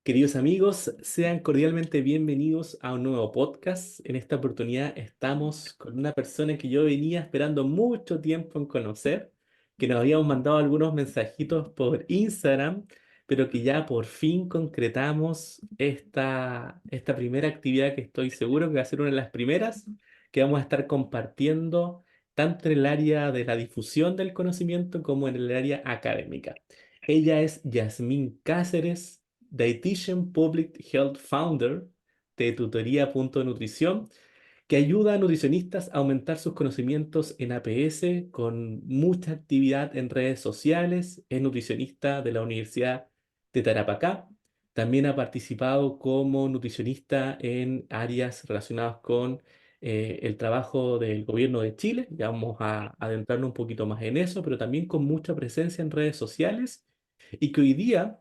Queridos amigos, sean cordialmente bienvenidos a un nuevo podcast. En esta oportunidad estamos con una persona que yo venía esperando mucho tiempo en conocer, que nos habíamos mandado algunos mensajitos por Instagram, pero que ya por fin concretamos esta primera actividad que estoy seguro que va a ser una de las primeras que vamos a estar compartiendo tanto en el área de la difusión del conocimiento como en el área académica. Ella es Yasmín Cáceres, Dietitian Public Health Founder de Tutoría.nutrición, que ayuda a nutricionistas a aumentar sus conocimientos en APS con mucha actividad en redes sociales. Es nutricionista de la Universidad de Tarapacá. También ha participado como nutricionista en áreas relacionadas con el trabajo del gobierno de Chile. Ya vamos a adentrarnos un poquito más en eso, pero también con mucha presencia en redes sociales y que hoy día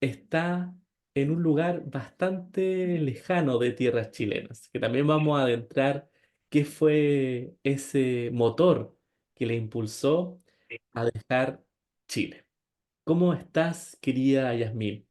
está en un lugar bastante lejano de tierras chilenas, que también vamos a adentrar qué fue ese motor que le impulsó a dejar Chile. ¿Cómo estás, querida Yasmín?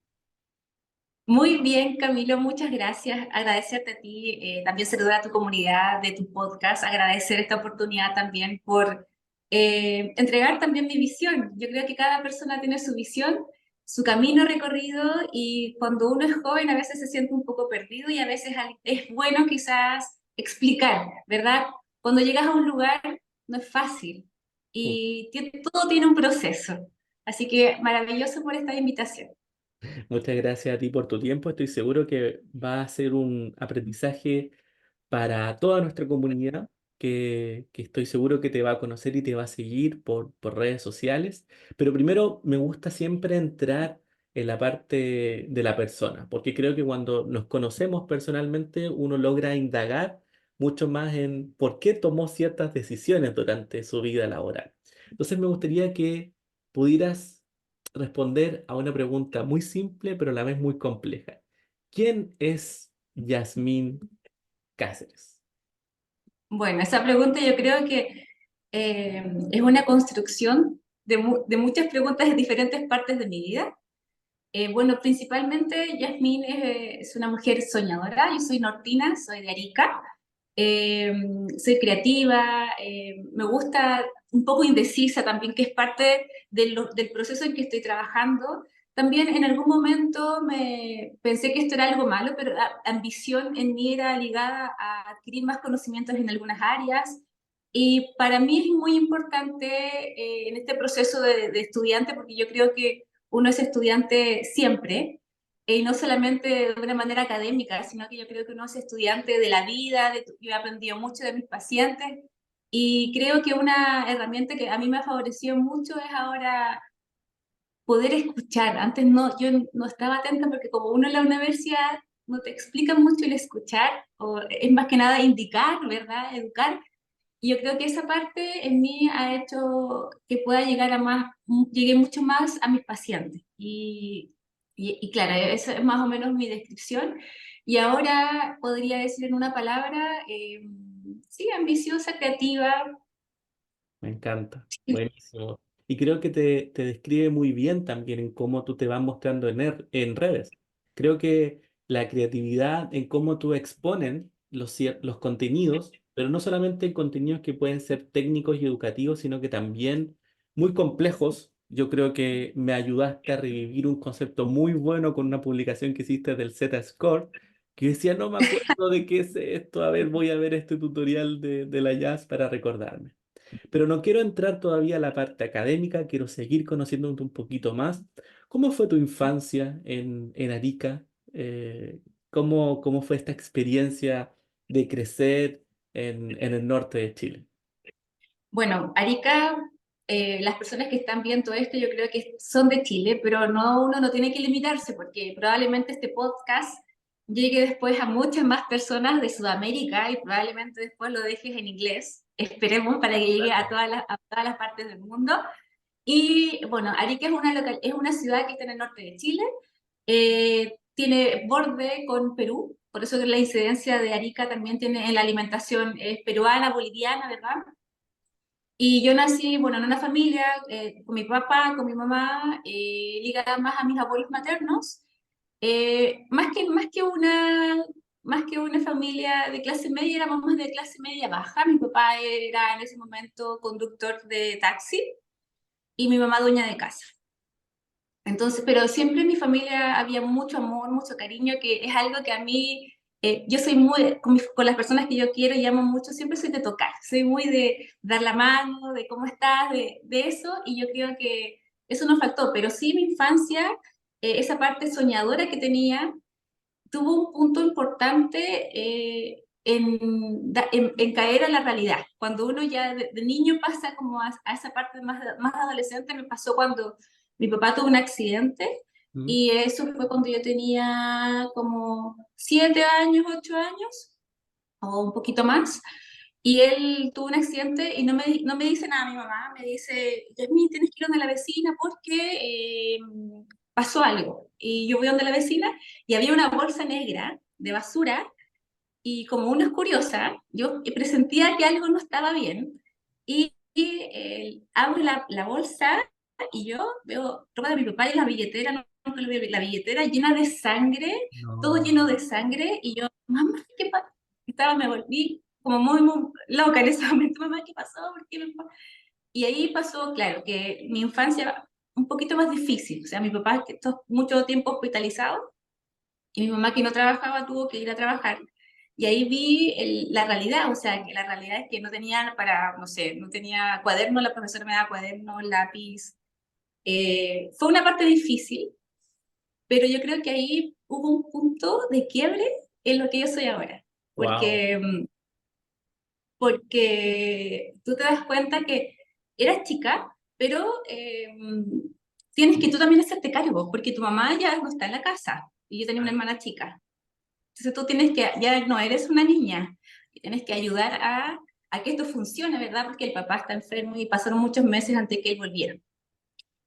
Muy bien, Camilo, muchas gracias. Agradecerte a ti, también saludar a tu comunidad de tu podcast, agradecer esta oportunidad también por entregar también mi visión. Yo creo que cada persona tiene su visión, su camino recorrido y cuando uno es joven a veces se siente un poco perdido y a veces es bueno quizás explicar, ¿verdad? Cuando llegas a un lugar no es fácil y todo tiene un proceso. Así que maravilloso por esta invitación. Muchas gracias a ti por tu tiempo. Estoy seguro que va a ser un aprendizaje para toda nuestra comunidad, que estoy seguro que te va a conocer y te va a seguir por redes sociales. Pero primero me gusta siempre entrar en la parte de la persona, porque creo que cuando nos conocemos personalmente uno logra indagar mucho más en por qué tomó ciertas decisiones durante su vida laboral. Entonces me gustaría que pudieras responder a una pregunta muy simple, pero a la vez muy compleja. ¿Quién es Yasmín Cáceres? Bueno, esa pregunta yo creo que es una construcción de muchas preguntas en diferentes partes de mi vida. Bueno, principalmente Yasmín es una mujer soñadora, yo soy nortina, soy de Arica, eh, soy creativa, me gusta un poco indecisa también, que es parte del proceso en que estoy trabajando. También en algún momento me pensé que esto era algo malo, pero la ambición en mí era ligada a adquirir más conocimientos en algunas áreas. Y para mí es muy importante en este proceso de estudiante, porque yo creo que uno es estudiante siempre, y no solamente de una manera académica, sino que yo creo que uno es estudiante de la vida, yo he aprendido mucho de mis pacientes, y creo que una herramienta que a mí me ha favorecido mucho es ahora poder escuchar. Antes no, yo no estaba atenta porque como uno en la universidad no te explica mucho el escuchar, o es más que nada indicar, ¿verdad? Educar. Y yo creo que esa parte en mí ha hecho que pueda llegar a más, llegue mucho más a mis pacientes. Y claro, esa es más o menos mi descripción. Y ahora podría decir en una palabra, sí, ambiciosa, creativa. Me encanta, buenísimo. Y creo que te describe muy bien también en cómo tú te vas mostrando en redes. Creo que la creatividad en cómo tú exponen los contenidos, pero no solamente contenidos que pueden ser técnicos y educativos, sino que también muy complejos. Yo creo que me ayudaste a revivir un concepto muy bueno con una publicación que hiciste del Z-Score, que decía, no me acuerdo de qué es esto, a ver, voy a ver este tutorial de la Jazz para recordarme. Pero no quiero entrar todavía a la parte académica, quiero seguir conociéndote un poquito más. ¿Cómo fue tu infancia en Arica? ¿Cómo fue esta experiencia de crecer en el norte de Chile? Bueno, Arica, las personas que están viendo esto, yo creo que son de Chile, pero no, uno no tiene que limitarse porque probablemente este podcast llegue después a muchas más personas de Sudamérica y probablemente después lo dejes en inglés. Esperemos para que llegue a todas las partes del mundo. Y bueno, Arica es una ciudad que está en el norte de Chile, tiene borde con Perú, por eso que la incidencia de Arica también tiene en la alimentación es peruana, boliviana, ¿verdad? Y yo nací, bueno, en una familia con mi papá, con mi mamá, ligada más a mis abuelos maternos. Más que una familia de clase media, éramos más de clase media baja. Mi papá era en ese momento conductor de taxi y mi mamá dueña de casa. Entonces, pero siempre en mi familia había mucho amor, mucho cariño, que es algo que a mí, yo soy muy, con las personas que yo quiero y amo mucho, siempre soy de tocar, soy muy de dar la mano, de cómo estás, de eso, y yo creo que eso nos faltó, pero sí mi infancia, esa parte soñadora que tenía, tuvo un punto importante en caer a la realidad. Cuando uno ya de niño pasa como a esa parte más adolescente, me pasó cuando mi papá tuvo un accidente Mm. y eso fue cuando yo tenía como 7 años, 8 años o un poquito más. Y él tuvo un accidente y no me dice nada mi mamá, me dice, Yasmín, tienes que ir donde la vecina porque pasó algo. Y yo voy donde la vecina y había una bolsa negra de basura y como uno es curiosa, yo presentía que algo no estaba bien y abro la bolsa y yo veo ropa de mi papá y la billetera, no lo veo, la billetera llena de sangre, todo No, lleno de sangre y yo, mamá, ¿qué pasa? Me volví como muy loca en ese momento, mamá, ¿qué pasó? ¿Por qué y ahí pasó, claro, que mi infancia un poquito más difícil, o sea, mi papá que estuvo mucho tiempo hospitalizado y mi mamá que no trabajaba tuvo que ir a trabajar. Y ahí vi la realidad, o sea, que la realidad es que no tenía para, no sé, no tenía cuaderno, la profesora me daba cuaderno, lápiz. Fue una parte difícil, pero yo creo que ahí hubo un punto de quiebre en lo que yo soy ahora. wow. Porque, porque tú te das cuenta que eras chica, pero tienes que tú también hacerte cargo, porque tu mamá ya no está en la casa y yo tenía una hermana chica. Entonces tú tienes que, ya no eres una niña, y tienes que ayudar a que esto funcione, ¿verdad? Porque el papá está enfermo y pasaron muchos meses antes que él volviera.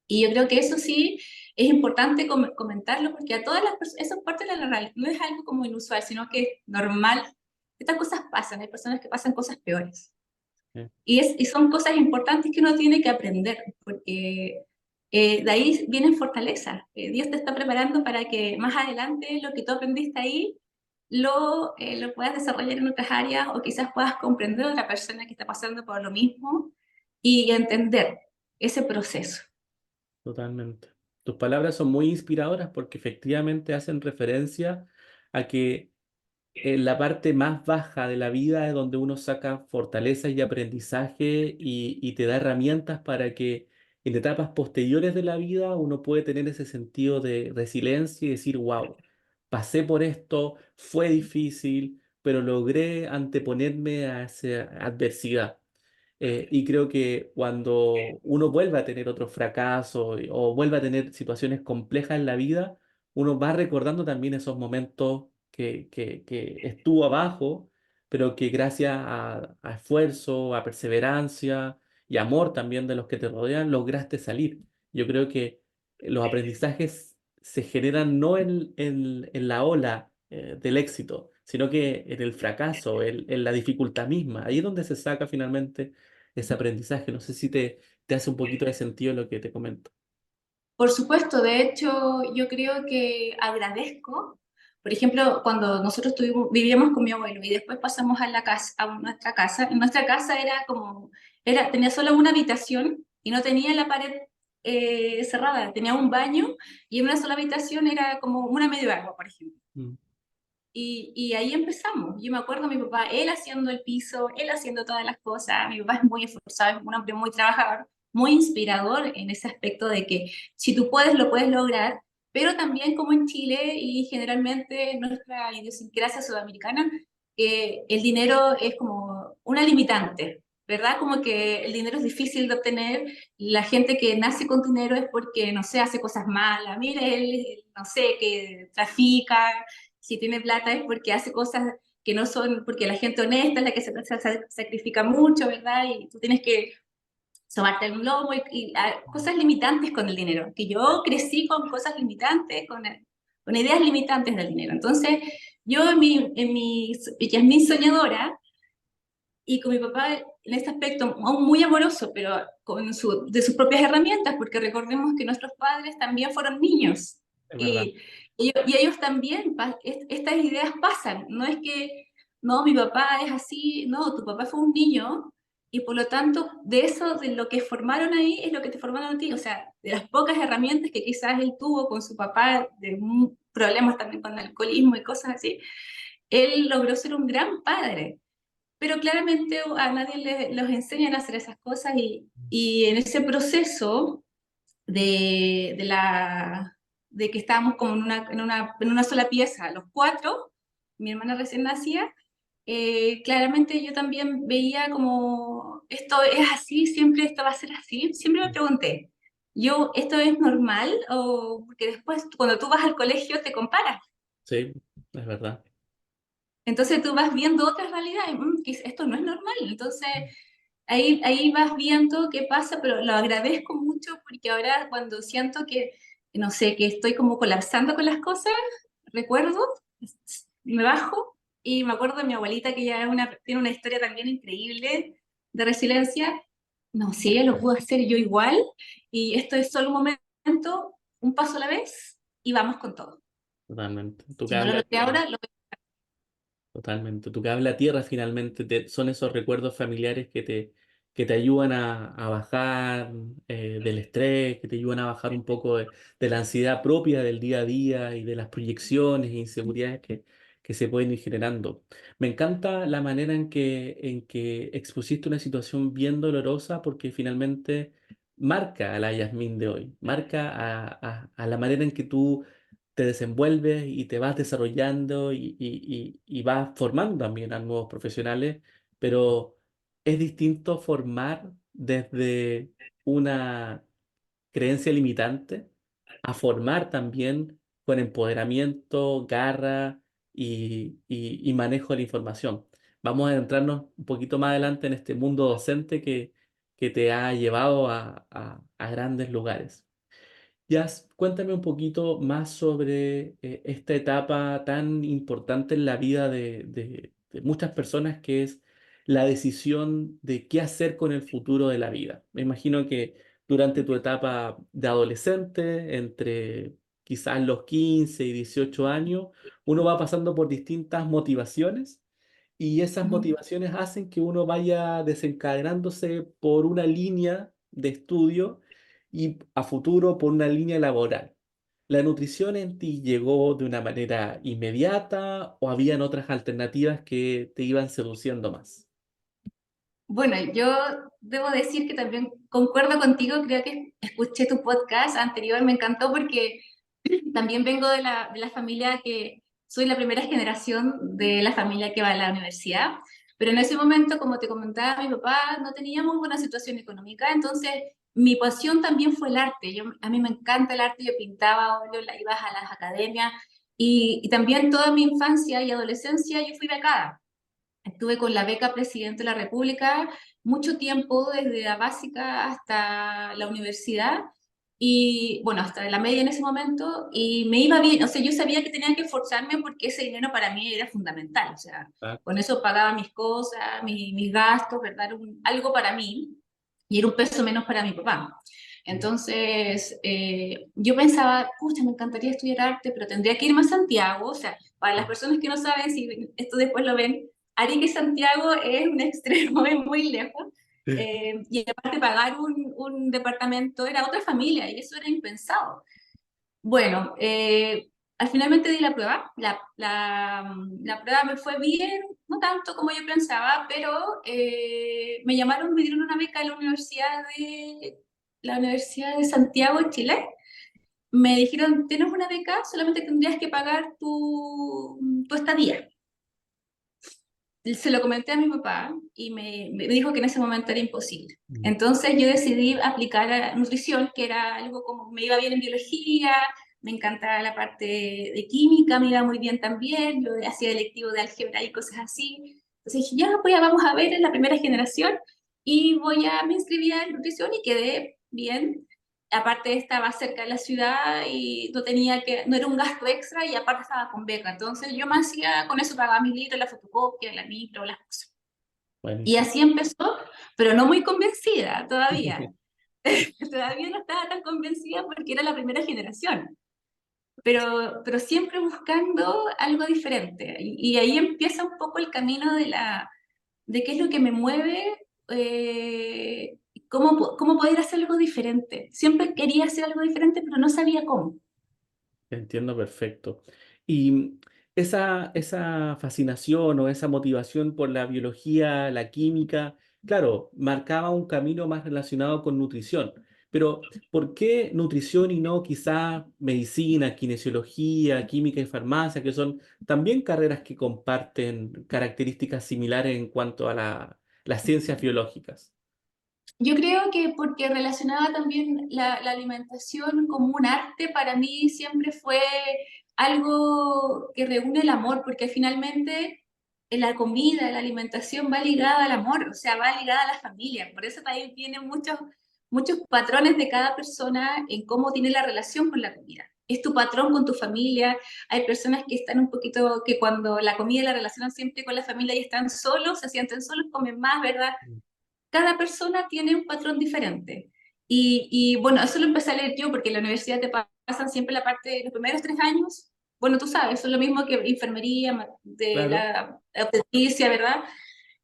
Y yo creo que eso sí es importante comentarlo porque a todas las personas, eso es parte de la realidad, no es algo como inusual, sino que es normal. Estas cosas pasan, hay personas que pasan cosas peores. Eh, Y son cosas importantes que uno tiene que aprender, porque de ahí vienen fortalezas. Dios te está preparando para que más adelante lo que tú aprendiste ahí lo puedas desarrollar en otras áreas o quizás puedas comprender a otra persona que está pasando por lo mismo y entender ese proceso. Totalmente. Tus palabras son muy inspiradoras porque efectivamente hacen referencia a que en la parte más baja de la vida es donde uno saca fortalezas y aprendizaje y te da herramientas para que en etapas posteriores de la vida uno puede tener ese sentido de resiliencia y decir, wow, pasé por esto, fue difícil, pero logré anteponerme a esa adversidad. Y creo que cuando uno vuelve a tener otro fracaso o vuelve a tener situaciones complejas en la vida, uno va recordando también esos momentos que estuvo abajo, pero que gracias a esfuerzo, a perseverancia y amor también de los que te rodean, lograste salir. Yo creo que los aprendizajes se generan no en la ola del éxito, sino que en el fracaso, en la dificultad misma. Ahí es donde se saca finalmente ese aprendizaje. No sé si te hace un poquito de sentido lo que te comento. Por supuesto, de hecho, yo creo que agradezco, por ejemplo, cuando nosotros vivíamos con mi abuelo y después pasamos a la casa, a nuestra casa, en nuestra casa era como, tenía solo una habitación y no tenía la pared cerrada, tenía un baño y en una sola habitación era como una medio agua, por ejemplo. Mm. Y ahí empezamos. Yo me acuerdo mi papá, él haciendo el piso, él haciendo todas las cosas. Mi papá es muy esforzado, es un hombre muy trabajador, muy inspirador en ese aspecto de que si tú puedes, lo puedes lograr. Pero también como en Chile y generalmente en nuestra idiosincrasia sudamericana, el dinero es como una limitante, ¿verdad? Como que el dinero es difícil de obtener. La gente que nace con dinero es porque, no sé, hace cosas malas. Mire, él, no sé, que trafica, si tiene plata es porque hace cosas que no son, porque la gente honesta es la que se sacrifica mucho, ¿verdad? Y tú tienes que sobarte el lomo cosas limitantes con el dinero, que yo crecí con cosas limitantes, con ideas limitantes del dinero. Entonces, yo ella es mi soñadora y con mi papá en este aspecto aún muy amoroso, pero de sus propias herramientas, porque recordemos que nuestros padres también fueron niños. Es verdad. Y, Y ellos también, estas ideas pasan, no es que, no, mi papá es así, no, tu papá fue un niño y por lo tanto de eso, de lo que formaron ahí, es lo que te formaron a ti, o sea, de las pocas herramientas que quizás él tuvo con su papá, de problemas también con el alcoholismo y cosas así, él logró ser un gran padre, pero claramente a nadie los enseñan a hacer esas cosas y en ese proceso de, de que estábamos como en una sola pieza, los cuatro, mi hermana recién nacía, claramente yo también veía como, esto es así, siempre esto va a ser así, siempre me pregunté, yo, ¿esto es normal? O porque después cuando tú vas al colegio te comparas, Sí, es verdad. entonces tú vas viendo otras realidades, que esto no es normal, entonces ahí vas viendo qué pasa, pero lo agradezco mucho porque ahora cuando siento que, no sé, que estoy como colapsando con las cosas, recuerdo, me bajo y me acuerdo de mi abuelita que ya tiene una historia también increíble de resiliencia. No, si ella lo pudo hacer yo igual y esto es solo un momento, un paso a la vez y vamos con todo. Totalmente. Tú Si que no lo hablas logré ahora, lo... Totalmente. Tú que habla tierra finalmente son esos recuerdos familiares que te ayudan a bajar del estrés, que te ayudan a bajar un poco de la ansiedad propia del día a día y de las proyecciones e inseguridades que se pueden ir generando. Me encanta la manera en que expusiste una situación bien dolorosa porque finalmente marca a la Yasmín de hoy, marca a la manera en que tú te desenvuelves y te vas desarrollando y vas formando también a nuevos profesionales, pero es distinto formar desde una creencia limitante a formar también con empoderamiento, garra y manejo de la información. Vamos a adentrarnos un poquito más adelante en este mundo docente que te ha llevado a grandes lugares. Jazz, cuéntame un poquito más sobre esta etapa tan importante en la vida de muchas personas que es la decisión de qué hacer con el futuro de la vida. Me imagino que durante tu etapa de adolescente, entre quizás los 15 y 18 años, uno va pasando por distintas motivaciones y esas Ujú. motivaciones hacen que uno vaya desencadenándose por una línea de estudio y a futuro por una línea laboral. ¿La nutrición en ti llegó de una manera inmediata o habían otras alternativas que te iban seduciendo más? Bueno, yo debo decir que también concuerdo contigo, creo que escuché tu podcast anterior, me encantó porque también vengo de la familia que soy la primera generación de la familia que va a la universidad, pero en ese momento, como te comentaba, mi papá no tenía muy buena situación económica, entonces mi pasión también fue el arte. A mí me encanta el arte, yo pintaba, óleo, iba a las academias y también toda mi infancia y adolescencia yo fui becada. Estuve con la beca Presidente de la República mucho tiempo, desde la básica hasta la universidad, y bueno, hasta la media en ese momento, y me iba bien, o sea, yo sabía que tenía que esforzarme porque ese dinero para mí era fundamental, o sea, con eso pagaba mis cosas, mis gastos, ¿verdad? Era algo para mí, y era un peso menos para mi papá. Entonces, yo pensaba, pucha, me encantaría estudiar arte, pero tendría que irme a Santiago, o sea, para las personas que no saben, si esto después lo ven, Arica y Santiago es un extremo, es muy lejos. Y aparte pagar un departamento era otra familia y eso era impensado. Bueno, al finalmente di la prueba. La prueba me fue bien, no tanto como yo pensaba, pero me llamaron, me dieron una beca de la Universidad de Santiago, en Chile. Me dijeron, tienes una beca, solamente tendrías que pagar tu estadía. Se lo comenté a mi papá y me dijo que en ese momento era imposible. Mm. Entonces yo decidí aplicar a nutrición, que era algo como me iba bien en biología, me encantaba la parte de química, me iba muy bien también, yo hacía electivo de álgebra y cosas así. Entonces dije, ya, pues ya vamos a ver en la primera generación y me inscribí en nutrición y quedé bien. Aparte estaba cerca de la ciudad y no era un gasto extra y aparte estaba con beca. Entonces yo me hacía, con eso pagaba mi libro, la fotocopia, la micro, las cosas. Y Buenísimo. así empezó, pero no muy convencida todavía. Todavía no estaba tan convencida porque era la primera generación. pero siempre buscando algo diferente. Y ahí empieza un poco el camino de qué es lo que me mueve, cómo poder hacer algo diferente. Siempre quería hacer algo diferente, pero no sabía cómo. Entiendo perfecto. Y esa fascinación o esa motivación por la biología, la química, claro, marcaba un camino más relacionado con nutrición. Pero, ¿por qué nutrición y no quizá medicina, kinesiología, química y farmacia, que son también carreras que comparten características similares en cuanto a las ciencias biológicas? Yo creo que porque relacionaba también la alimentación como un arte, para mí siempre fue algo que reúne el amor, porque finalmente la comida, la alimentación va ligada al amor, o sea, va ligada a la familia. Por eso también tienen muchos patrones de cada persona en cómo tiene la relación con la comida. Es tu patrón con tu familia. Hay personas que están un poquito, que cuando la comida la relacionan siempre con la familia y están solos, se sienten solos, comen más, ¿verdad? Cada persona tiene un patrón diferente. Bueno, eso lo empecé a leer yo porque en la universidad te pasan siempre la parte de los primeros 3 años. Bueno, tú sabes, eso es lo mismo que enfermería, de Claro. la obstetricia, ¿verdad?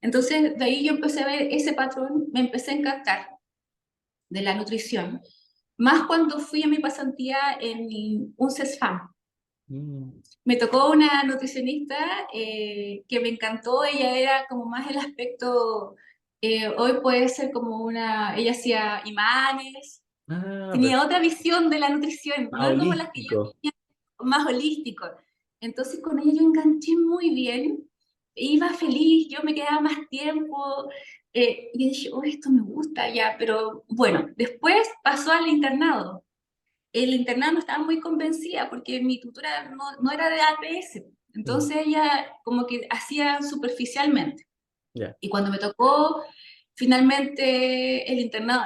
Entonces, de ahí yo empecé a ver ese patrón, me empecé a encantar de la nutrición, más cuando fui a mi pasantía en un CESFAM. Mm. Me tocó una nutricionista que me encantó, ella era como más el aspecto, hoy puede ser como ella hacía imanes, Ah, tenía otra visión de la nutrición, más no como las que yo holístico. tenía, más holístico. Entonces con ella yo enganché muy bien, iba feliz, yo me quedaba más tiempo, y dije, oh, esto me gusta ya, pero bueno, después pasó al internado. El internado no estaba muy convencida porque mi tutora no era de APS, Mm. entonces ella como que hacía superficialmente. Ya. Y cuando me tocó finalmente el internado,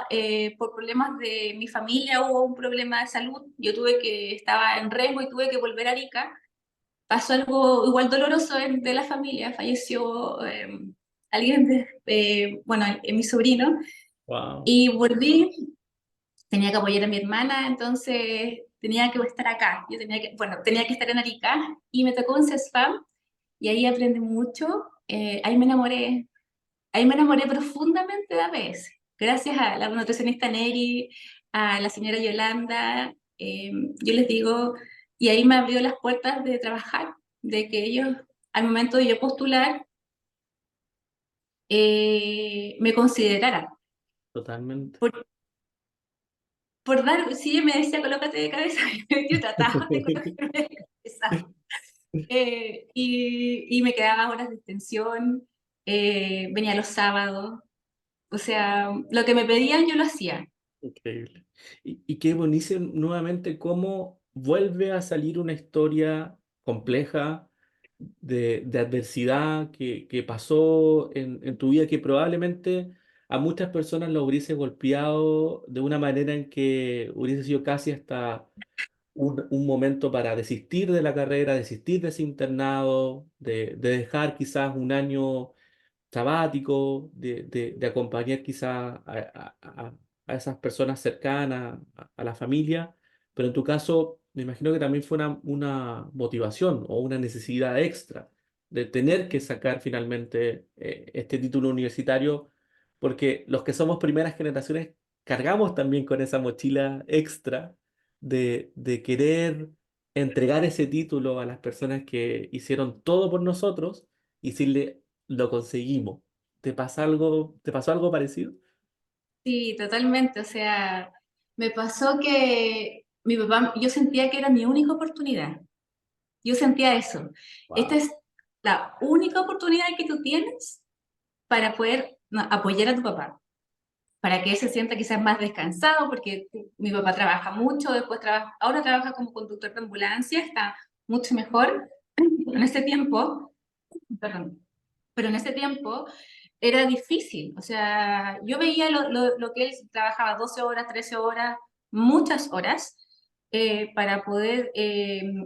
por problemas de mi familia hubo un problema de salud, estaba en Rengo y tuve que volver a Arica, pasó algo igual doloroso de la familia, falleció alguien, bueno, mi sobrino, Wow. y volví, tenía que apoyar a mi hermana, entonces tenía que estar acá. Bueno, tenía que estar en Arica y me tocó un CESFAM y ahí aprendí mucho. Ahí me enamoré profundamente de APS. Gracias a la nutricionista Neri, a la señora Yolanda, yo les digo, y ahí me abrió las puertas de trabajar, de que ellos, al momento de yo postular, me consideraran. Totalmente. Por dar, si ella me decía, colócate de cabeza, yo trataba de colocarme de cabeza. Y me quedaba horas de extensión, venía los sábados, o sea, lo que me pedían yo lo hacía. Increíble. Y qué buenísimo nuevamente cómo vuelve a salir una historia compleja de adversidad que pasó en tu vida, que probablemente a muchas personas lo hubiese golpeado de una manera en que hubiese sido casi hasta un momento para desistir de la carrera, desistir de ese internado, de dejar quizás un año sabático, de acompañar quizá a esas personas cercanas, a la familia, pero en tu caso me imagino que también fue una motivación o una necesidad extra de tener que sacar finalmente este título universitario, porque los que somos primeras generaciones cargamos también con esa mochila extra de querer entregar ese título a las personas que hicieron todo por nosotros y decirle, lo conseguimos. ¿Te pasó algo parecido? Sí, totalmente, o sea, me pasó que mi papá, yo sentía que era mi única oportunidad, yo sentía eso. Esta Wow. es la única oportunidad que tú tienes para poder no, apoyar a tu papá, para que él se sienta quizás más descansado, porque mi papá trabaja mucho, ahora trabaja como conductor de ambulancia, está mucho mejor. En ese tiempo, perdón, pero en ese tiempo era difícil, o sea, yo veía lo que él trabajaba 12 horas, 13 horas, muchas horas, para poder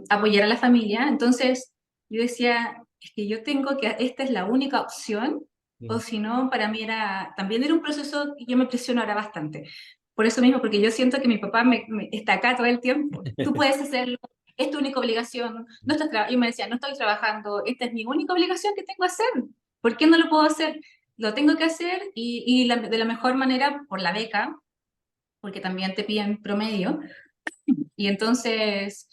apoyar a la familia, entonces yo decía, es que esta es la única opción, o Mm. si no, para mí también era un proceso que yo me presiono ahora bastante, por eso mismo, porque yo siento que mi papá está acá todo el tiempo, tú puedes hacerlo, es tu única obligación, no estás yo me decía, no estoy trabajando, esta es mi única obligación que tengo que hacer, ¿por qué no lo puedo hacer? Lo tengo que hacer de la mejor manera por la beca, porque también te piden promedio, y entonces,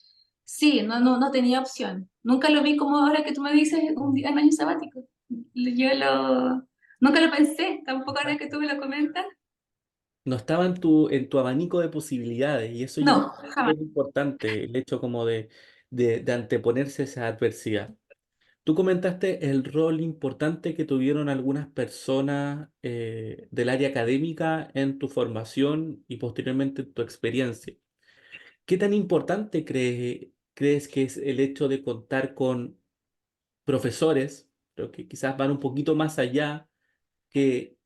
sí, no tenía opción. Nunca lo vi como ahora que tú me dices un día en año sabático. Nunca lo pensé, tampoco ahora que tú me lo comentas. No estaba en tu abanico de posibilidades y eso yo creo No, que es jamás. súper importante, el hecho como de anteponerse a esa adversidad. Tú comentaste el rol importante que tuvieron algunas personas del área académica en tu formación y posteriormente en tu experiencia. ¿Qué tan importante crees que es el hecho de contar con profesores, pero que quizás van un poquito más allá, que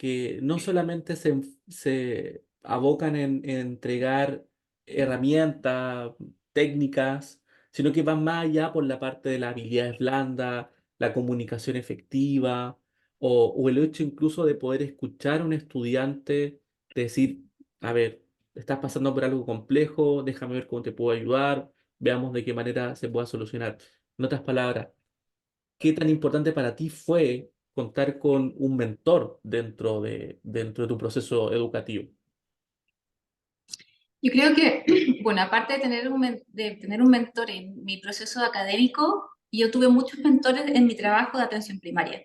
no solamente se abocan en entregar herramientas, técnicas, sino que van más allá por la parte de las habilidades blandas, la comunicación efectiva, o el hecho incluso de poder escuchar a un estudiante decir, a ver, estás pasando por algo complejo, déjame ver cómo te puedo ayudar, veamos de qué manera se pueda solucionar. En otras palabras, ¿qué tan importante para ti fue contar con un mentor dentro de tu proceso educativo? Yo creo que, bueno, aparte de de tener un mentor en mi proceso académico, yo tuve muchos mentores en mi trabajo de atención primaria.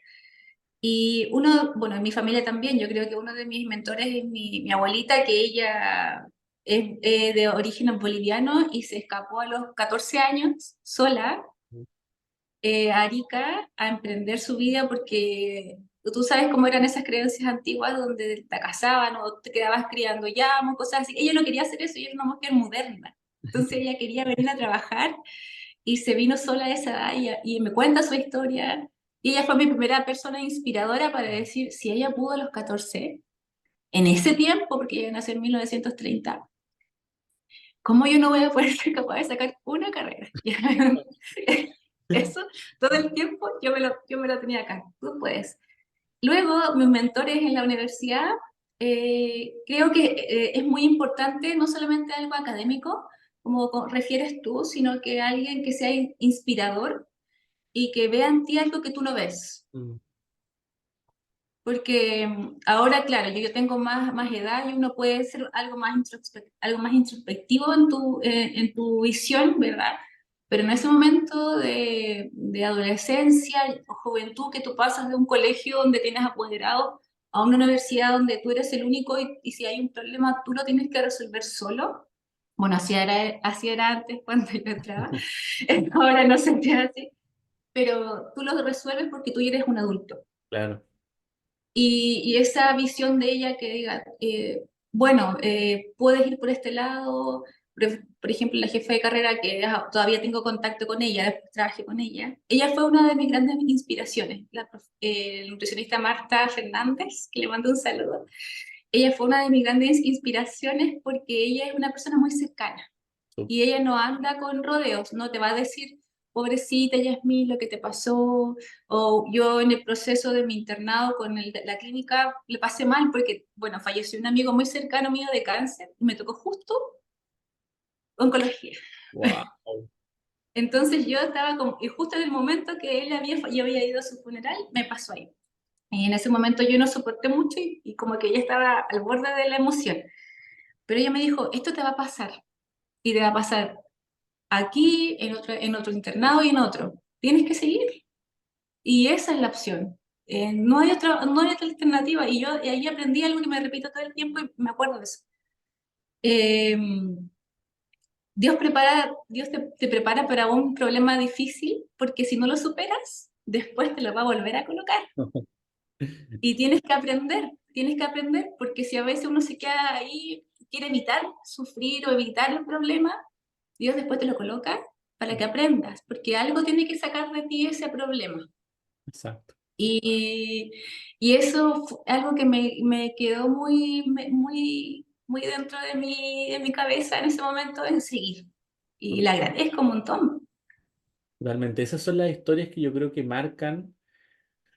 Y uno, bueno, en mi familia también, yo creo que uno de mis mentores es mi abuelita, que ella es de origen boliviano y se escapó a los 14 años sola a Arica a emprender su vida porque tú sabes cómo eran esas creencias antiguas donde te casaban o te quedabas criando llamos, cosas así. Ella no quería hacer eso, ella era una mujer moderna. Entonces ella quería venir a trabajar y se vino sola a esa edad y me cuenta su historia. Y ella fue mi primera persona inspiradora para decir, si ella pudo a los 14 en ese tiempo, porque ella nació en 1930, ¿cómo yo no voy a poder ser capaz de sacar una carrera? Eso, todo el tiempo yo me lo tenía acá, tú puedes. Luego, mis mentores en la universidad, creo que es muy importante no solamente algo académico, como refieres tú, sino que alguien que sea inspirador y que vea en ti algo que tú no ves. Mm, Porque ahora, claro, yo tengo más edad y uno puede ser algo más introspectivo en tu visión, ¿verdad? Pero en ese momento de adolescencia o juventud que tú pasas de un colegio donde tienes apoderado a una universidad donde tú eres el único y si hay un problema tú lo tienes que resolver solo. Bueno, así era antes cuando yo entraba, ahora no se ve así, pero tú lo resuelves porque tú ya eres un adulto. claro. Y esa visión de ella que diga, bueno, puedes ir por este lado, por ejemplo, la jefa de carrera que todavía tengo contacto con ella, después trabajé con ella fue una de mis grandes inspiraciones, la nutricionista Marta Fernández, que le mando un saludo. Ella fue una de mis grandes inspiraciones porque ella es una persona muy cercana Súper. y ella no anda con rodeos, no te va a decir, pobrecita Yasmín, lo que te pasó, o yo en el proceso de mi internado con la clínica le pasé mal porque, bueno, falleció un amigo muy cercano mío de cáncer y me tocó justo oncología. Wow. Entonces yo estaba como, y justo en el momento que yo había ido a su funeral, me pasó ahí. Y en ese momento yo no soporté mucho y como que ella estaba al borde de la emoción. Pero ella me dijo, esto te va a pasar y te va a pasar aquí, en otro internado y en otro. Tienes que seguir. Y esa es la opción. No hay otra alternativa. Y yo ahí aprendí algo que me repito todo el tiempo y me acuerdo de eso. Eh, Dios te prepara para un problema difícil porque si no lo superas, después te lo va a volver a colocar. Y tienes que aprender porque si a veces uno se queda ahí, quiere evitar sufrir o evitar el problema, Dios después te lo coloca para que aprendas, porque algo tiene que sacar de ti ese problema. Exacto. Y, y eso fue algo que me quedó muy dentro de mi cabeza en ese momento en seguir. Y le agradezco un montón. Realmente, esas son las historias que yo creo que marcan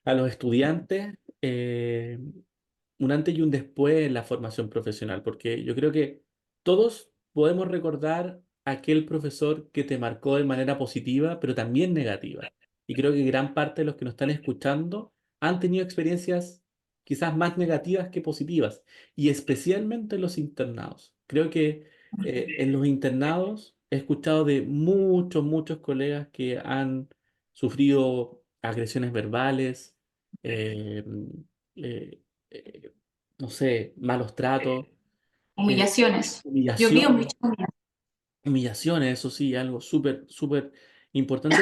a los estudiantes un antes y un después en la formación profesional, porque yo creo que todos podemos recordar aquel profesor que te marcó de manera positiva, pero también negativa. Y creo que gran parte de los que nos están escuchando han tenido experiencias quizás más negativas que positivas, y especialmente en los internados. Creo que en los internados he escuchado de muchos colegas que han sufrido agresiones verbales, eh, eh, eh, no sé, malos tratos, eh, Humillaciones. Yo vi humillaciones. muchas humillaciones. Humillaciones, eso sí, algo súper importante.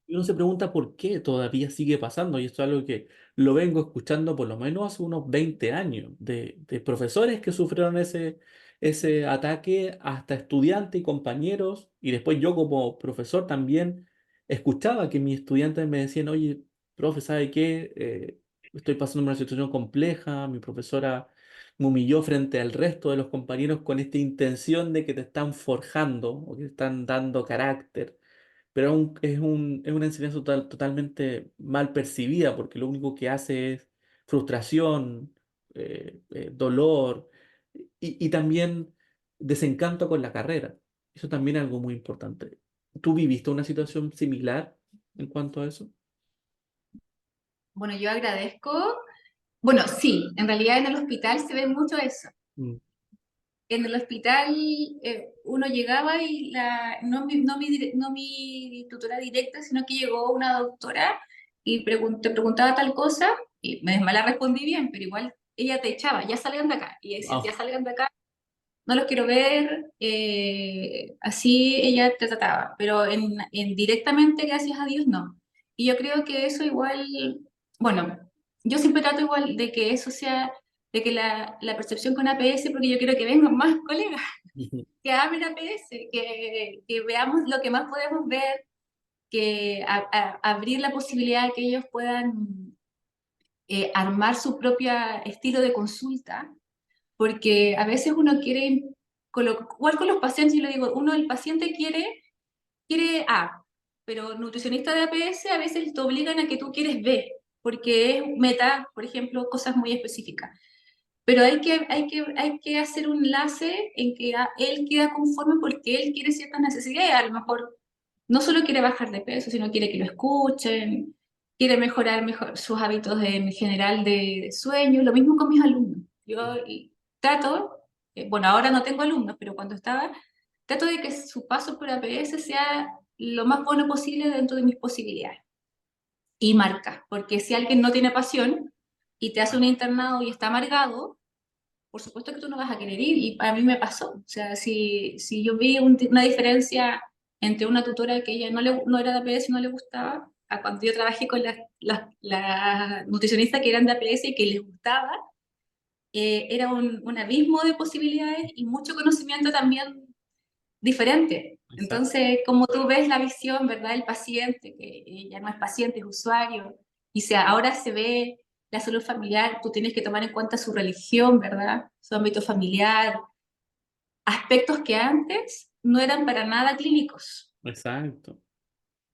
Y uno se pregunta por qué todavía sigue pasando. Y esto es algo que lo vengo escuchando por lo menos hace unos 20 años, de profesores que sufrieron ese ataque, hasta estudiantes y compañeros. Y después yo como profesor también escuchaba que mis estudiantes me decían, oye, profe, ¿sabe qué? Estoy pasando una situación compleja, mi profesora me humilló frente al resto de los compañeros con esta intención de que te están forjando o que te están dando carácter. Pero es una enseñanza totalmente mal percibida, porque lo único que hace es frustración, dolor, y también desencanto con la carrera. Eso también es algo muy importante. ¿Tú viviste una situación similar en cuanto a eso? Bueno, yo agradezco. Bueno, sí, en realidad en el hospital se ve mucho eso. Mm. En el hospital uno llegaba y no mi tutora directa, sino que llegó una doctora y te preguntaba tal cosa y me la respondí bien, pero igual ella te echaba, ya salgan de acá. Y ella decía, ya Wow. salgan de acá, no los quiero ver. Así ella te trataba, pero directamente, gracias a Dios, no. Y yo creo que eso igual, bueno, yo siempre trato igual de que eso sea, de que la percepción con APS, porque yo quiero que vengan más colegas, que amen APS, que veamos lo que más podemos ver, que abrir la posibilidad de que ellos puedan armar su propio estilo de consulta, porque a veces uno quiere, igual con los pacientes, yo le digo, el paciente quiere A, pero nutricionista de APS a veces te obligan a que tú quieres B, porque es meta, por ejemplo, cosas muy específicas. Pero hay que hacer un enlace en que él queda conforme porque él quiere ciertas necesidades. A lo mejor no solo quiere bajar de peso, sino quiere que lo escuchen, quiere mejorar sus hábitos en general de sueño. Lo mismo con mis alumnos. Yo trato, bueno, ahora no tengo alumnos, pero cuando estaba, trato de que su paso por APS sea lo más bueno posible dentro de mis posibilidades. Y marca, porque si alguien no tiene pasión y te hace un internado y está amargado, por supuesto que tú no vas a querer ir, y a mí me pasó. O sea, si yo vi una diferencia entre una tutora que ella no era de APS y no le gustaba, a cuando yo trabajé con las nutricionistas que eran de APS y que les gustaba, era un abismo de posibilidades y mucho conocimiento también diferente. Exacto. Entonces, como tú ves la visión, ¿verdad? El paciente, que ya no es paciente, es usuario, y ahora se ve la salud familiar, tú tienes que tomar en cuenta su religión, ¿verdad? Su ámbito familiar, aspectos que antes no eran para nada clínicos. Exacto.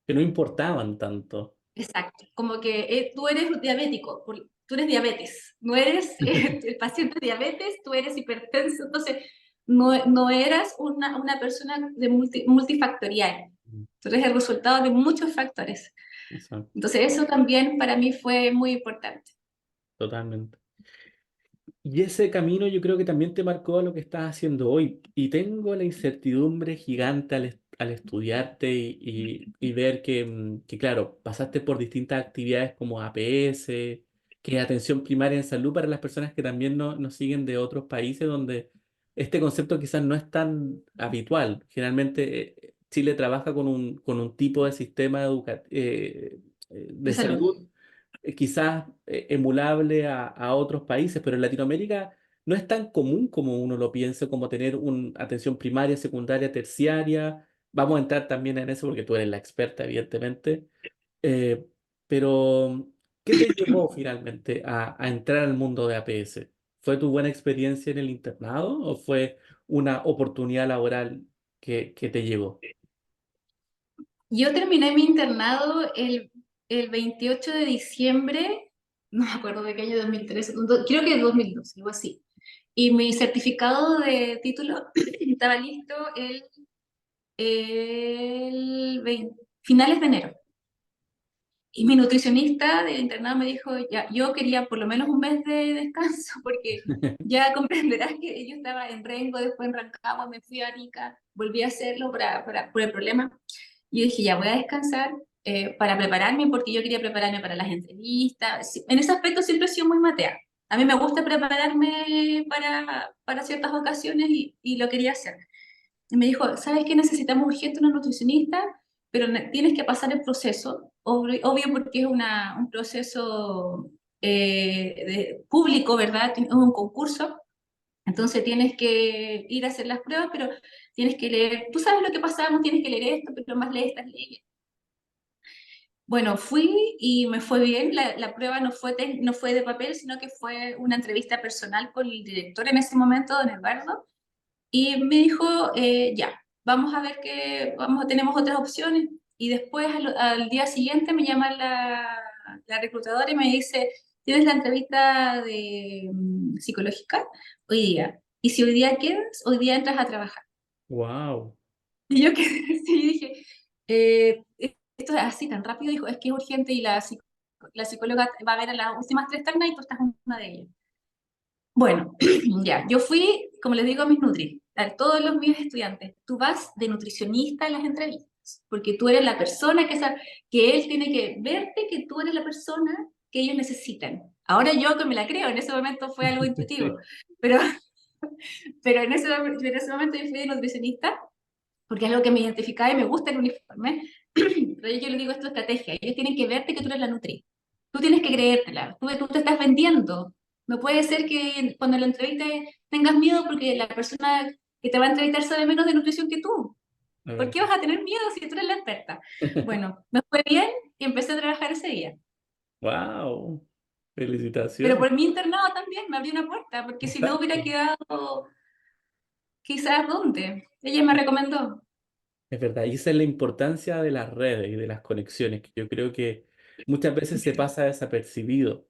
Que no importaban tanto. Exacto. Como que tú eres diabético, tú eres diabetes, no eres el paciente diabetes, tú eres hipertenso, entonces no eras una persona multifactorial. Tú eres el resultado de muchos factores. Exacto. Entonces eso también para mí fue muy importante. Totalmente. Y ese camino yo creo que también te marcó a lo que estás haciendo hoy. Y tengo la incertidumbre gigante al estudiarte y ver que, claro, pasaste por distintas actividades como APS, que es atención primaria en salud para las personas que también nos siguen de otros países donde este concepto quizás no es tan habitual. Generalmente Chile trabaja con un tipo de sistema de De salud. salud quizás emulable a otros países, pero en Latinoamérica no es tan común como uno lo piensa, como tener una atención primaria, secundaria, terciaria. Vamos a entrar también en eso porque tú eres la experta, evidentemente. Eh, pero, ¿qué te llevó finalmente a entrar al mundo de APS? ¿Fue tu buena experiencia en el internado o fue una oportunidad laboral que te llegó? Yo terminé mi internado el 28 de diciembre, no me acuerdo de qué año, 2013, creo que 2012, algo así. Y mi certificado de título estaba listo finales de enero. Y mi nutricionista del internado me dijo, ya, yo quería por lo menos un mes de descanso, porque ya comprenderás que yo estaba en Rengo, después en Rancagua, me fui a Arica, volví a hacerlo por el problema. Y yo dije, ya voy a descansar para prepararme, porque yo quería prepararme para las entrevistas. En ese aspecto siempre he sido muy matea. A mí me gusta prepararme para ciertas ocasiones y lo quería hacer. Y me dijo, ¿sabes qué? Necesitamos urgente una nutricionista, pero tienes que pasar el proceso, obvio porque es un proceso público, ¿verdad? Es un concurso, entonces tienes que ir a hacer las pruebas, pero tienes que leer, tú sabes lo que pasamos, tienes que leer esto, pero más lees estas leyes. Bueno, fui y me fue bien, la prueba no fue de papel, sino que fue una entrevista personal con el director en ese momento, don Eduardo, y me dijo, ya, vamos a ver tenemos otras opciones. Y después al día siguiente me llama la reclutadora y me dice, tienes la entrevista psicológica hoy día. Y si hoy día quedas, hoy día entras a trabajar. Wow, Y yo quedé así y dije, esto es así tan rápido. Dijo, es que es urgente y la psicóloga va a ver a las últimas tres ternas y tú estás en una de ellas. Bueno, ya, yo fui, como les digo a mis nutris, a todos los mis estudiantes, tú vas de nutricionista en las entrevistas, porque tú eres la persona que él tiene que verte, que tú eres la persona que ellos necesitan. Ahora yo que me la creo, en ese momento fue algo intuitivo, pero, pero en ese momento yo fui de nutricionista, porque es algo que me identificaba y me gusta el uniforme, pero yo les digo, esto es estrategia, ellos tienen que verte que tú eres la nutri. Tú tienes que creértela, tú te estás vendiendo. No puede ser que cuando la entrevista tengas miedo porque la persona que te va a entrevistar sabe menos de nutrición que tú. la ¿Por verdad. qué vas a tener miedo si tú eres la experta? Bueno, me fue bien y empecé a trabajar ese día. Wow, Pero felicitaciones. por mi internado también me abrió una puerta, porque si no hubiera Exacto. quedado quizás dónde. Ella me recomendó. Es verdad, y esa es la importancia de las redes y de las conexiones, que yo creo que muchas veces se pasa desapercibido.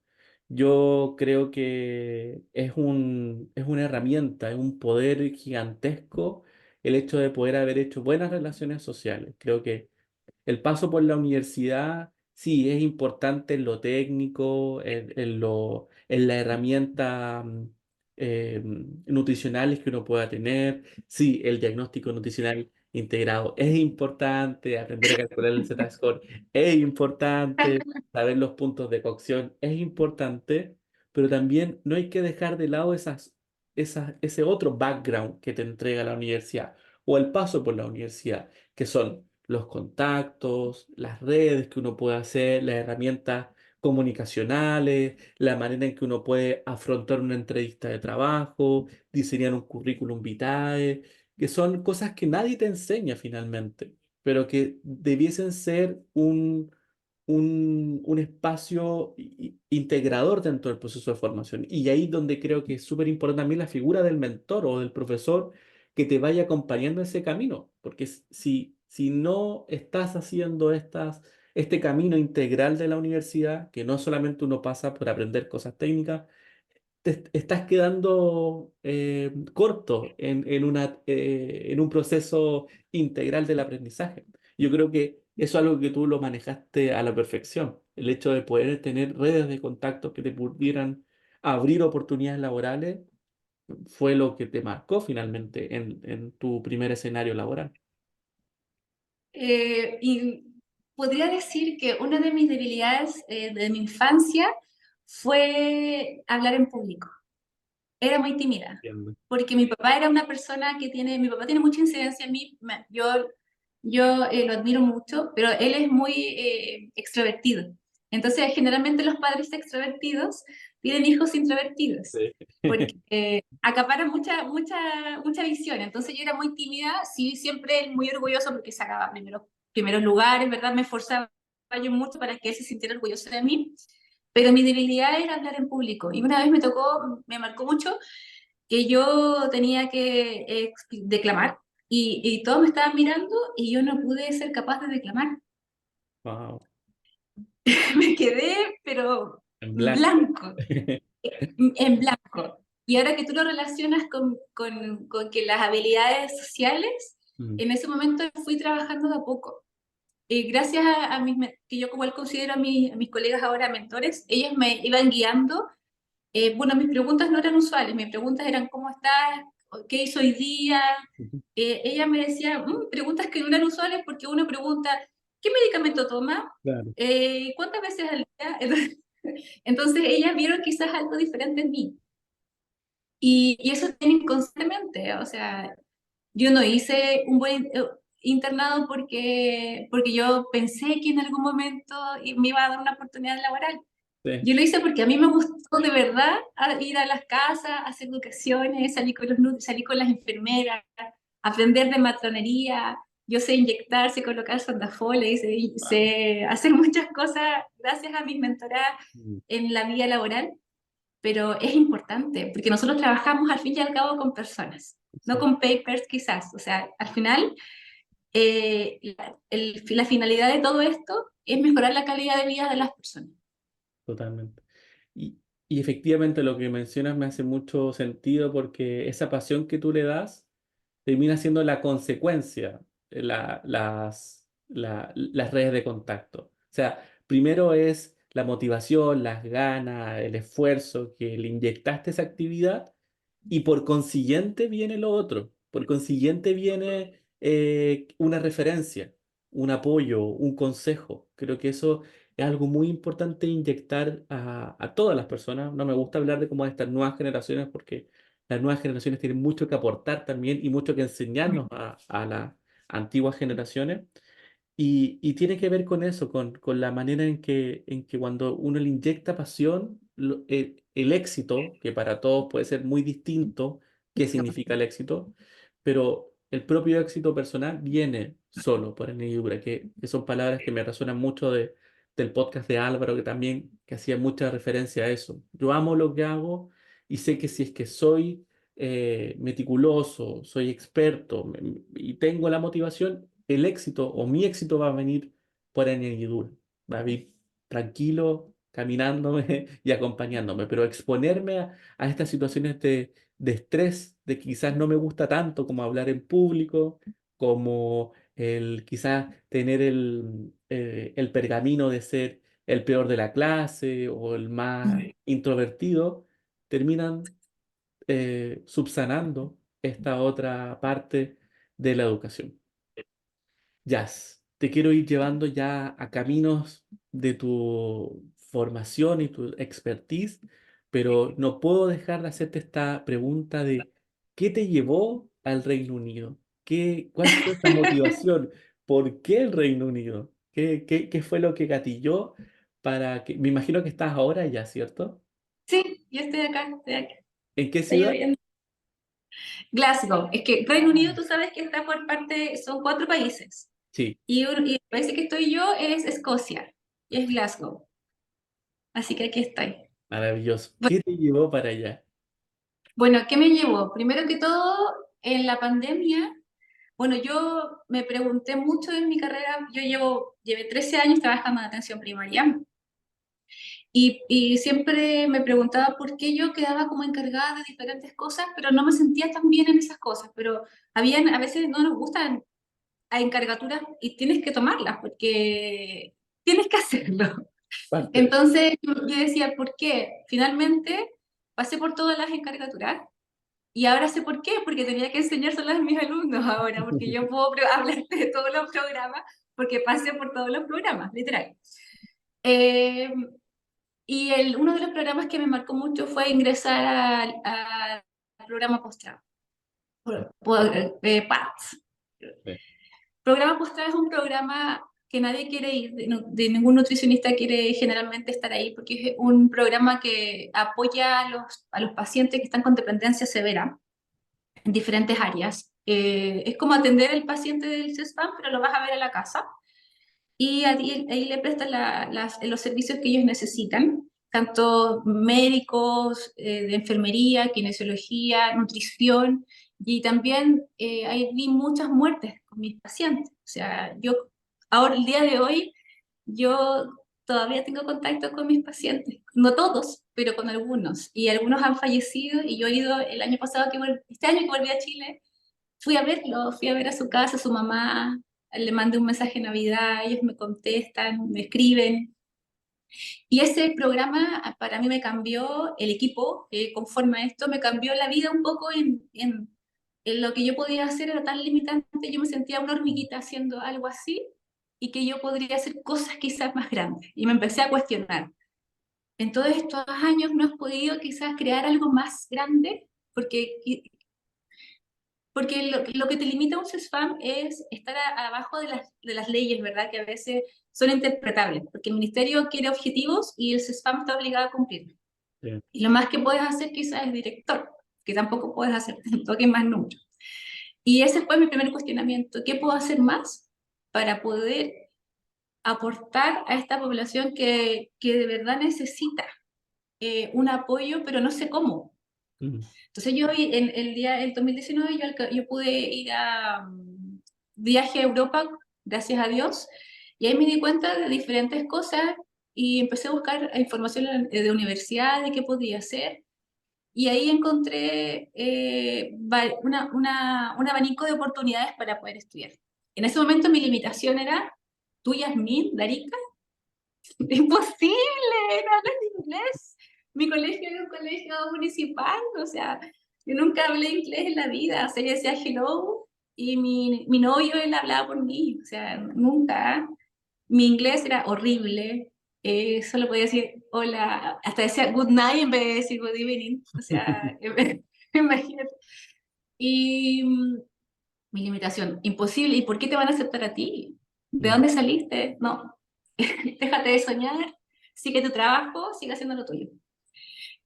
Yo creo que es una herramienta, es un poder gigantesco el hecho de poder haber hecho buenas relaciones sociales. Creo que el paso por la universidad, sí, es importante en lo técnico, en la herramienta nutricionales que uno pueda tener. Sí, el diagnóstico nutricional integrado es importante, aprender a calcular el Z-score es importante, saber los puntos de cocción es importante, pero también no hay que dejar de lado ese otro background que te entrega la universidad o el paso por la universidad, que son los contactos, las redes que uno puede hacer, las herramientas comunicacionales, la manera en que uno puede afrontar una entrevista de trabajo, diseñar un currículum vitae, que son cosas que nadie te enseña finalmente, pero que debiesen ser un espacio integrador dentro del proceso de formación. Y ahí donde creo que es súper importante también la figura del mentor o del profesor que te vaya acompañando en ese camino, porque si no estás haciendo este camino integral de la universidad, que no solamente uno pasa por aprender cosas técnicas, te estás quedando corto en un proceso integral del aprendizaje. Yo creo que eso es algo que tú lo manejaste a la perfección, el hecho de poder tener redes de contactos que te pudieran abrir oportunidades laborales fue lo que te marcó finalmente en tu primer escenario laboral. Y podría decir que una de mis debilidades de mi infancia fue hablar en público. Era muy tímida, Entiendo. porque mi papá era una persona mi papá tiene mucha incidencia en mí, yo lo admiro mucho, pero él es muy extrovertido. Entonces, generalmente los padres extrovertidos tienen hijos introvertidos, Sí. porque acaparan mucha visión. Entonces, yo era muy tímida, sí, siempre muy orgulloso porque sacaba primeros lugares, ¿verdad? Me esforzaba yo mucho para que él se sintiera orgulloso de mí, pero mi debilidad era hablar en público. Y una vez me marcó mucho que yo tenía que declamar y todos me estaban mirando y yo no pude ser capaz de declamar. Wow, Me quedé, pero en blanco. blanco, en blanco. Y ahora que tú lo relacionas con que las habilidades sociales Mm, En ese momento fui trabajando de a poco. Gracias a que yo como él considero a mis colegas ahora mentores, ellos me iban guiando. Bueno, mis preguntas no eran usuales, mis preguntas eran ¿cómo estás? ¿Qué hizo hoy día? ujú, Ella me decía preguntas que no eran usuales porque uno pregunta ¿qué medicamento toma? claro, ¿Cuántas veces al día? Entonces ellas vieron quizás algo diferente en mí. Y eso tienen constantemente, o sea, yo no hice un buen internado porque yo pensé que en algún momento me iba a dar una oportunidad laboral. sí, Yo lo hice porque a mí me gustó de verdad ir a las casas, hacer educaciones, salir con las enfermeras, aprender de matronería. Yo sé inyectar, sé colocar sondafoles, wow. sé hacer muchas cosas gracias a mis mentoras Mm, en la vida laboral, pero es importante porque nosotros trabajamos al fin y al cabo con personas, no sí, con papers quizás. O sea, al final la finalidad de todo esto es mejorar la calidad de vida de las personas. totalmente. Y, y efectivamente lo que mencionas me hace mucho sentido porque esa pasión que tú le das termina siendo la consecuencia, las redes de contacto. O sea, primero es la motivación, las ganas, el esfuerzo que le inyectaste a esa actividad y por consiguiente viene lo otro. Por consiguiente viene una referencia, un apoyo, un consejo. Creo que eso es algo muy importante inyectar a todas las personas. No me gusta hablar de como de estas nuevas generaciones porque las nuevas generaciones tienen mucho que aportar también y mucho que enseñarnos a las antiguas generaciones. Y tiene que ver con eso, con la manera en que cuando uno le inyecta pasión, el éxito, que para todos puede ser muy distinto, qué significa el éxito, pero el propio éxito personal viene solo por añadidura, que son palabras que me resuenan mucho del podcast de Álvaro, que hacía mucha referencia a eso. Yo amo lo que hago y sé que si es que soy meticuloso, soy experto y tengo la motivación, el éxito o mi éxito va a venir por añadidura. Va a venir tranquilo, caminándome y acompañándome, pero exponerme a estas situaciones de estrés, de que quizás no me gusta tanto como hablar en público, como el quizás tener el pergamino de ser el peor de la clase o el más introvertido, terminan subsanando esta otra parte de la educación. Jazz, te quiero ir llevando ya a caminos de tu formación y tu expertise, pero no puedo dejar de hacerte esta pregunta de ¿qué te llevó al Reino Unido? ¿Cuál fue esa motivación? ¿Por qué el Reino Unido? ¿Qué fue lo que gatilló para que, me imagino que estás ahora ya, ¿cierto? Sí, yo estoy acá, estoy acá. ¿En qué Está ciudad? lloviendo. Glasgow, es que Reino Unido Ah, tú sabes que está por parte, son cuatro países, sí, y el país que estoy yo es Escocia, y es Glasgow, así que aquí estoy. maravilloso. ¿Qué te llevó para allá? Bueno, ¿qué me llevó? Primero que todo, en la pandemia, bueno, yo me pregunté mucho en mi carrera, llevé 13 años trabajando en atención primaria, y siempre me preguntaba por qué yo quedaba como encargada de diferentes cosas, pero no me sentía tan bien en esas cosas, pero a veces no nos gustan a encargaturas y tienes que tomarlas porque tienes que hacerlo. Parte. Entonces yo decía, ¿por qué? Finalmente pasé por todas las encargaturas y ahora sé por qué, porque tenía que enseñárselas a mis alumnos ahora, porque yo puedo hablarte de todos los programas, porque pasé por todos los programas, literal. Eh, uno de los programas que me marcó mucho fue ingresar al programa postrado, PATS. Sí. Programa Postral es un programa que nadie quiere ir, de ningún nutricionista quiere generalmente estar ahí, porque es un programa que apoya a los pacientes que están con dependencia severa en diferentes áreas. Es como atender al paciente del CESPAM, pero lo vas a ver a la casa y ahí le prestan los servicios que ellos necesitan, tanto médicos, de enfermería, kinesiología, nutrición, y también ahí vi muchas muertes con mis pacientes. O sea, yo ahora, el día de hoy, yo todavía tengo contacto con mis pacientes, no todos, pero con algunos, y algunos han fallecido, y yo he ido el año pasado, este año que volví a Chile, fui a ver a su casa, a su mamá, le mandé un mensaje de Navidad, ellos me contestan, me escriben. Y ese programa para mí me cambió, el equipo que conforma esto, me cambió la vida un poco en lo que yo podía hacer, era tan limitante, yo me sentía una hormiguita haciendo algo así y que yo podría hacer cosas quizás más grandes. Y me empecé a cuestionar. En todos estos años no has podido quizás crear algo más grande, porque lo que te limita a un CESFAM es estar abajo de las leyes, ¿verdad? Que a veces son interpretables, porque el ministerio quiere objetivos y el CESFAM está obligado a cumplir. Sí. Y lo más que puedes hacer quizás es director, que tampoco puedes hacer toque más número. Y ese fue mi primer cuestionamiento. ¿Qué puedo hacer más para poder aportar a esta población que de verdad necesita un apoyo, pero no sé cómo? Mm, Entonces yo en el 2019 yo pude ir a viaje a Europa, gracias a Dios, y ahí me di cuenta de diferentes cosas y empecé a buscar información de universidad, de qué podía hacer, y ahí encontré un abanico de oportunidades para poder estudiar. En ese momento mi limitación era, tú, Yasmín, Darica, imposible, no hablas inglés. Mi colegio era un colegio municipal, o sea, yo nunca hablé inglés en la vida, o sea, yo decía hello y mi novio, él hablaba por mí, o sea, nunca. Mi inglés era horrible, solo podía decir hola, hasta decía good night en vez de decir good evening, o sea, imagínate. Y mi limitación, imposible, ¿y por qué te van a aceptar a ti? ¿De mm, dónde saliste? No, déjate de soñar, sigue tu trabajo, sigue haciendo lo tuyo.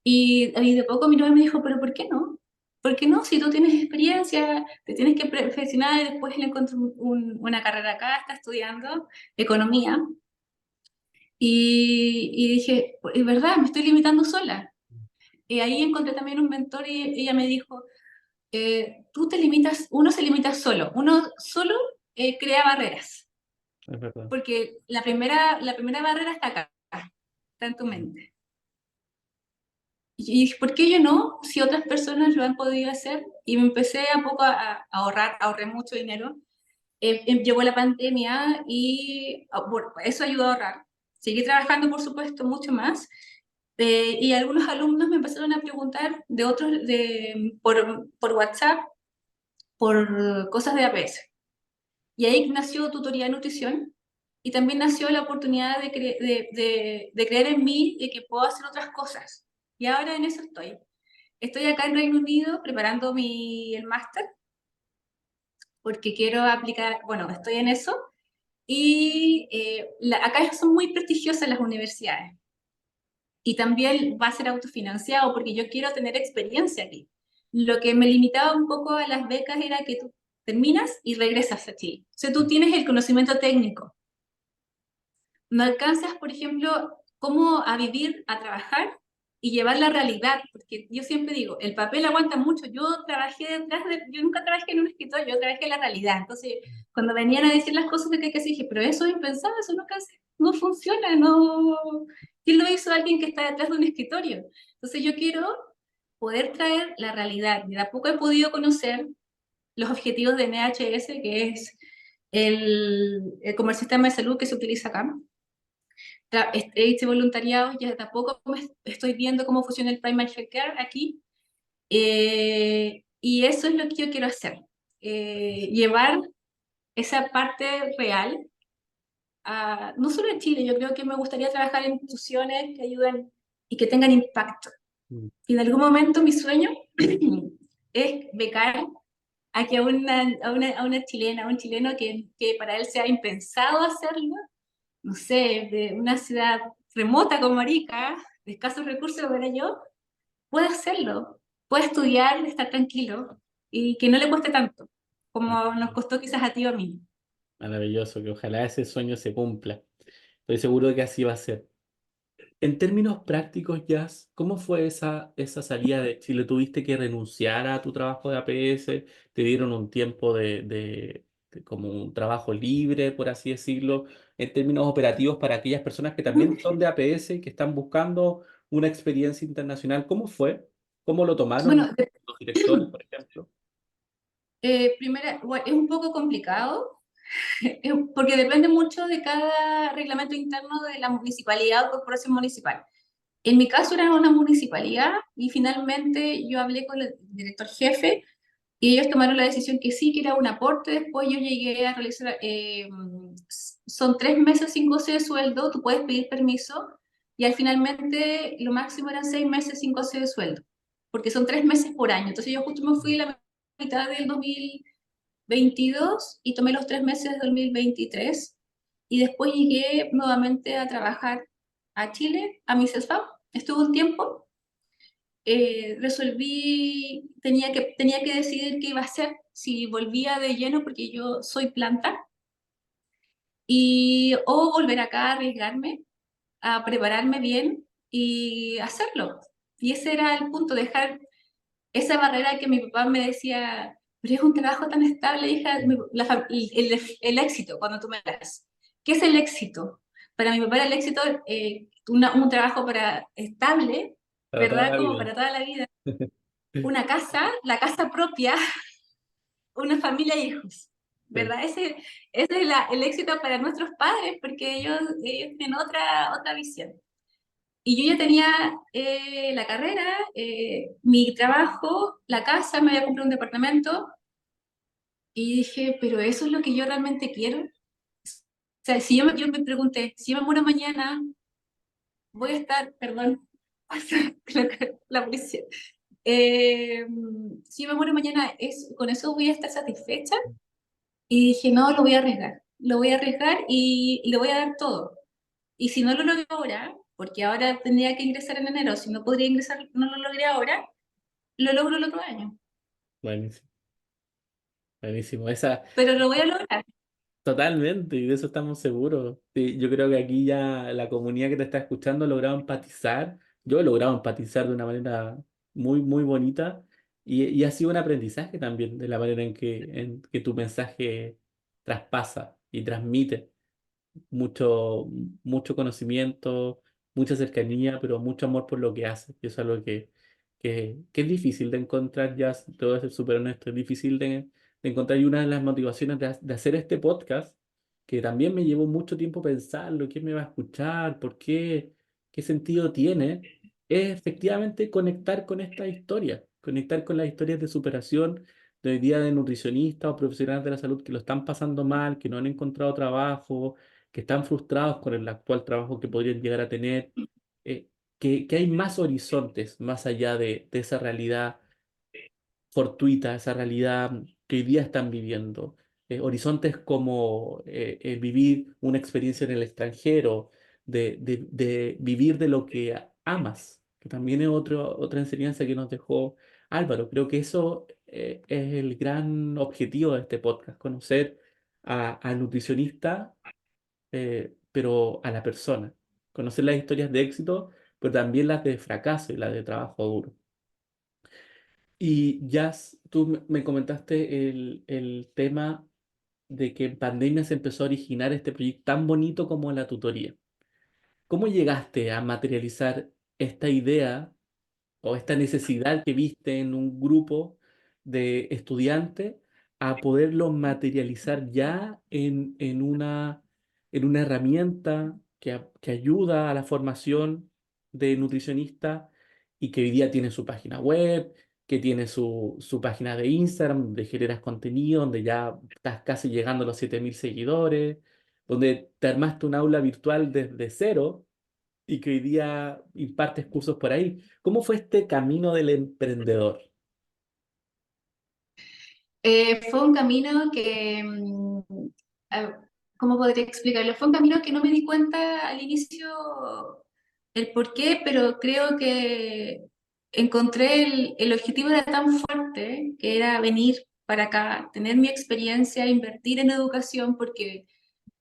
Y de poco mi novio me dijo, pero ¿por qué no? ¿Por qué no? Si tú tienes experiencia, te tienes que perfeccionar y después le encontré una carrera acá, está estudiando economía. Y dije, es verdad, me estoy limitando sola. Y ahí encontré también un mentor y ella me dijo, tú te limitas, uno se limita solo, uno solo crea barreras, es verdad. porque la primera barrera está acá, está en tu mente. Y dije, ¿por qué yo no? Si otras personas lo han podido hacer. Y me empecé a poco a ahorrar, ahorré mucho dinero. Llegó la pandemia y bueno, eso ayudó a ahorrar. Seguí trabajando, por supuesto, mucho más. Y algunos alumnos me empezaron a preguntar de otros, por WhatsApp, por cosas de APS. Y ahí nació Tutoría de Nutrición y también nació la oportunidad de creer en mí y que puedo hacer otras cosas. Y ahora en eso estoy. Estoy acá en Reino Unido preparando el máster porque quiero aplicar, bueno, estoy en eso. Y acá son muy prestigiosas las universidades. Y también va a ser autofinanciado porque yo quiero tener experiencia aquí. Lo que me limitaba un poco a las becas era que tú terminas y regresas a Chile. O sea, tú tienes el conocimiento técnico. No alcanzas, por ejemplo, cómo a vivir, a trabajar y llevar la realidad, porque yo siempre digo, el papel aguanta mucho. Yo nunca trabajé en un escritorio, yo trabajé en la realidad. Entonces, cuando venían a decir las cosas de que dije, pero eso es impensable, eso no funciona, no. ¿Quién lo hizo? Alguien que está detrás de un escritorio. Entonces, yo quiero poder traer la realidad. Y de a poco he podido conocer los objetivos de NHS, que es como el sistema de salud que se utiliza acá. He hecho voluntariado, ya tampoco estoy viendo cómo funciona el primary health care aquí, y eso es lo que yo quiero hacer, llevar esa parte real, no solo en Chile, yo creo que me gustaría trabajar en instituciones que ayuden y que tengan impacto. Mm, Y en algún momento mi sueño es becar aquí a una chilena, a un chileno que para él sea impensado hacerlo, no sé, de una ciudad remota como Arica, de escasos recursos como era yo, puede hacerlo, puede estudiar, estar tranquilo y que no le cueste tanto, como nos costó quizás a ti o a mí. maravilloso, que ojalá ese sueño se cumpla. Estoy seguro de que así va a ser. En términos prácticos, Jazz, ¿cómo fue esa salida de Chile? ¿Tuviste que renunciar a tu trabajo de APS? ¿Te dieron un tiempo de como un trabajo libre, por así decirlo, en términos operativos para aquellas personas que también son de APS y que están buscando una experiencia internacional? ¿Cómo fue? ¿Cómo lo tomaron Bueno, los directores, por ejemplo? Bueno, es un poco complicado, porque depende mucho de cada reglamento interno de la municipalidad o corporación municipal. En mi caso era una municipalidad y finalmente yo hablé con el director jefe y ellos tomaron la decisión que sí, que era un aporte. Después yo llegué a realizar, son 3 meses sin goce de sueldo, tú puedes pedir permiso y al finalmente lo máximo eran 6 meses sin goce de sueldo, porque son 3 meses por año. Entonces yo justo me fui la mitad del 2022 y tomé los 3 meses del 2023 y después llegué nuevamente a trabajar a Chile, a mi CESFAM. Estuve un tiempo, resolví, tenía que decidir qué iba a hacer, si volvía de lleno porque yo soy planta, y, o volver acá a arriesgarme, a prepararme bien y hacerlo. Y ese era el punto, dejar esa barrera que mi papá me decía, pero es un trabajo tan estable, hija, el éxito, cuando tú me das. ¿Qué es el éxito? Para mi papá era el éxito, un trabajo estable, Para toda ¿verdad? la Como vida. para toda la vida. Una casa, la casa propia, una familia y hijos, Sí. ¿verdad? Ese es el éxito para nuestros padres, porque ellos tienen otra visión. Y yo ya tenía la carrera, mi trabajo, la casa, me había comprado un departamento y dije, pero eso es lo que yo realmente quiero. O sea, si yo me pregunté, si yo me muero mañana, voy a estar, perdón, la policía. Eh, si yo me muero mañana, con eso voy a estar satisfecha. Y dije, no, lo voy a arriesgar y le voy a dar todo. Y si no lo logro ahora, porque ahora tendría que ingresar en enero, si no podría ingresar, no lo logré ahora, lo logro el otro año, Buenísimo, buenísimo. Esa, pero lo voy a lograr. totalmente, y de eso estamos seguros. Sí, yo creo que aquí ya la comunidad que te está escuchando ha logrado empatizar. Yo he logrado empatizar de una manera muy, muy bonita y ha sido un aprendizaje también de la manera en que tu mensaje traspasa y transmite mucho, mucho conocimiento, mucha cercanía, pero mucho amor por lo que haces. Y eso es algo que es difícil de encontrar, ya te voy a ser súper honesto, es difícil de encontrar. Y una de las motivaciones de hacer este podcast, que también me llevó mucho tiempo pensarlo, quién me va a escuchar, por qué, qué sentido tiene, es efectivamente conectar con esta historia, conectar con las historias de superación de hoy día de nutricionistas o profesionales de la salud que lo están pasando mal, que no han encontrado trabajo, que están frustrados con el actual trabajo que podrían llegar a tener, eh, que hay más horizontes más allá de esa realidad fortuita, esa realidad que hoy día están viviendo. Horizontes como el vivir una experiencia en el extranjero, de vivir de lo que amas, que también es otra enseñanza que nos dejó Álvaro. Creo que eso es el gran objetivo de este podcast, conocer al nutricionista pero a la persona. Conocer las historias de éxito, pero también las de fracaso y las de trabajo duro. Y Jazz, tú me comentaste el tema de que en pandemia se empezó a originar este proyecto tan bonito como la tutoría. ¿Cómo llegaste a materializar esta idea o esta necesidad que viste en un grupo de estudiantes a poderlo materializar ya en una herramienta que ayuda a la formación de nutricionista y que hoy día tiene su página web, que tiene su página de Instagram, donde generas contenido, donde ya estás casi llegando a los 7.000 seguidores, donde te armaste un aula virtual desde cero y que hoy día impartes cursos por ahí? ¿Cómo fue este camino del emprendedor? Fue un camino que, a- ¿cómo podría explicarlo? Fue un camino que no me di cuenta al inicio el por qué, pero creo que encontré el objetivo era tan fuerte que era venir para acá, tener mi experiencia, invertir en educación, porque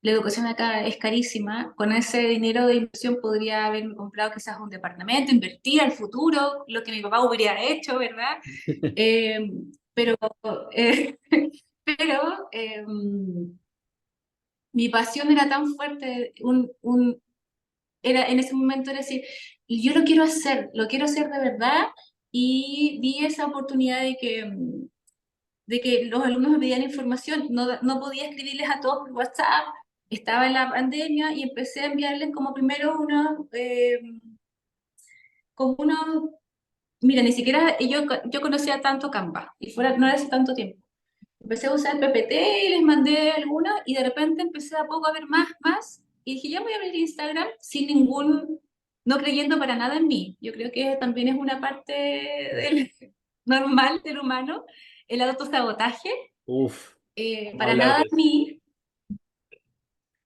la educación acá es carísima. Con ese dinero de inversión podría haberme comprado quizás un departamento, invertir al futuro, lo que mi papá hubiera hecho, ¿verdad? Eh, pero eh, pero mi pasión era tan fuerte, era, en ese momento era decir, yo lo quiero hacer de verdad, y vi esa oportunidad de que de que los alumnos me pedían información, no podía escribirles a todos por WhatsApp, estaba en la pandemia y empecé a enviarles como primero como unos, mira, ni siquiera yo conocía tanto Canva, y fuera, no era hace tanto tiempo. Empecé a usar PPT y les mandé algunas y de repente empecé a poco a ver más y dije, ya voy a abrir Instagram sin no creyendo para nada en mí. Yo creo que también es una parte normal del humano, el autosabotaje. Uf, vamos a Para hablar nada de en eso. mí,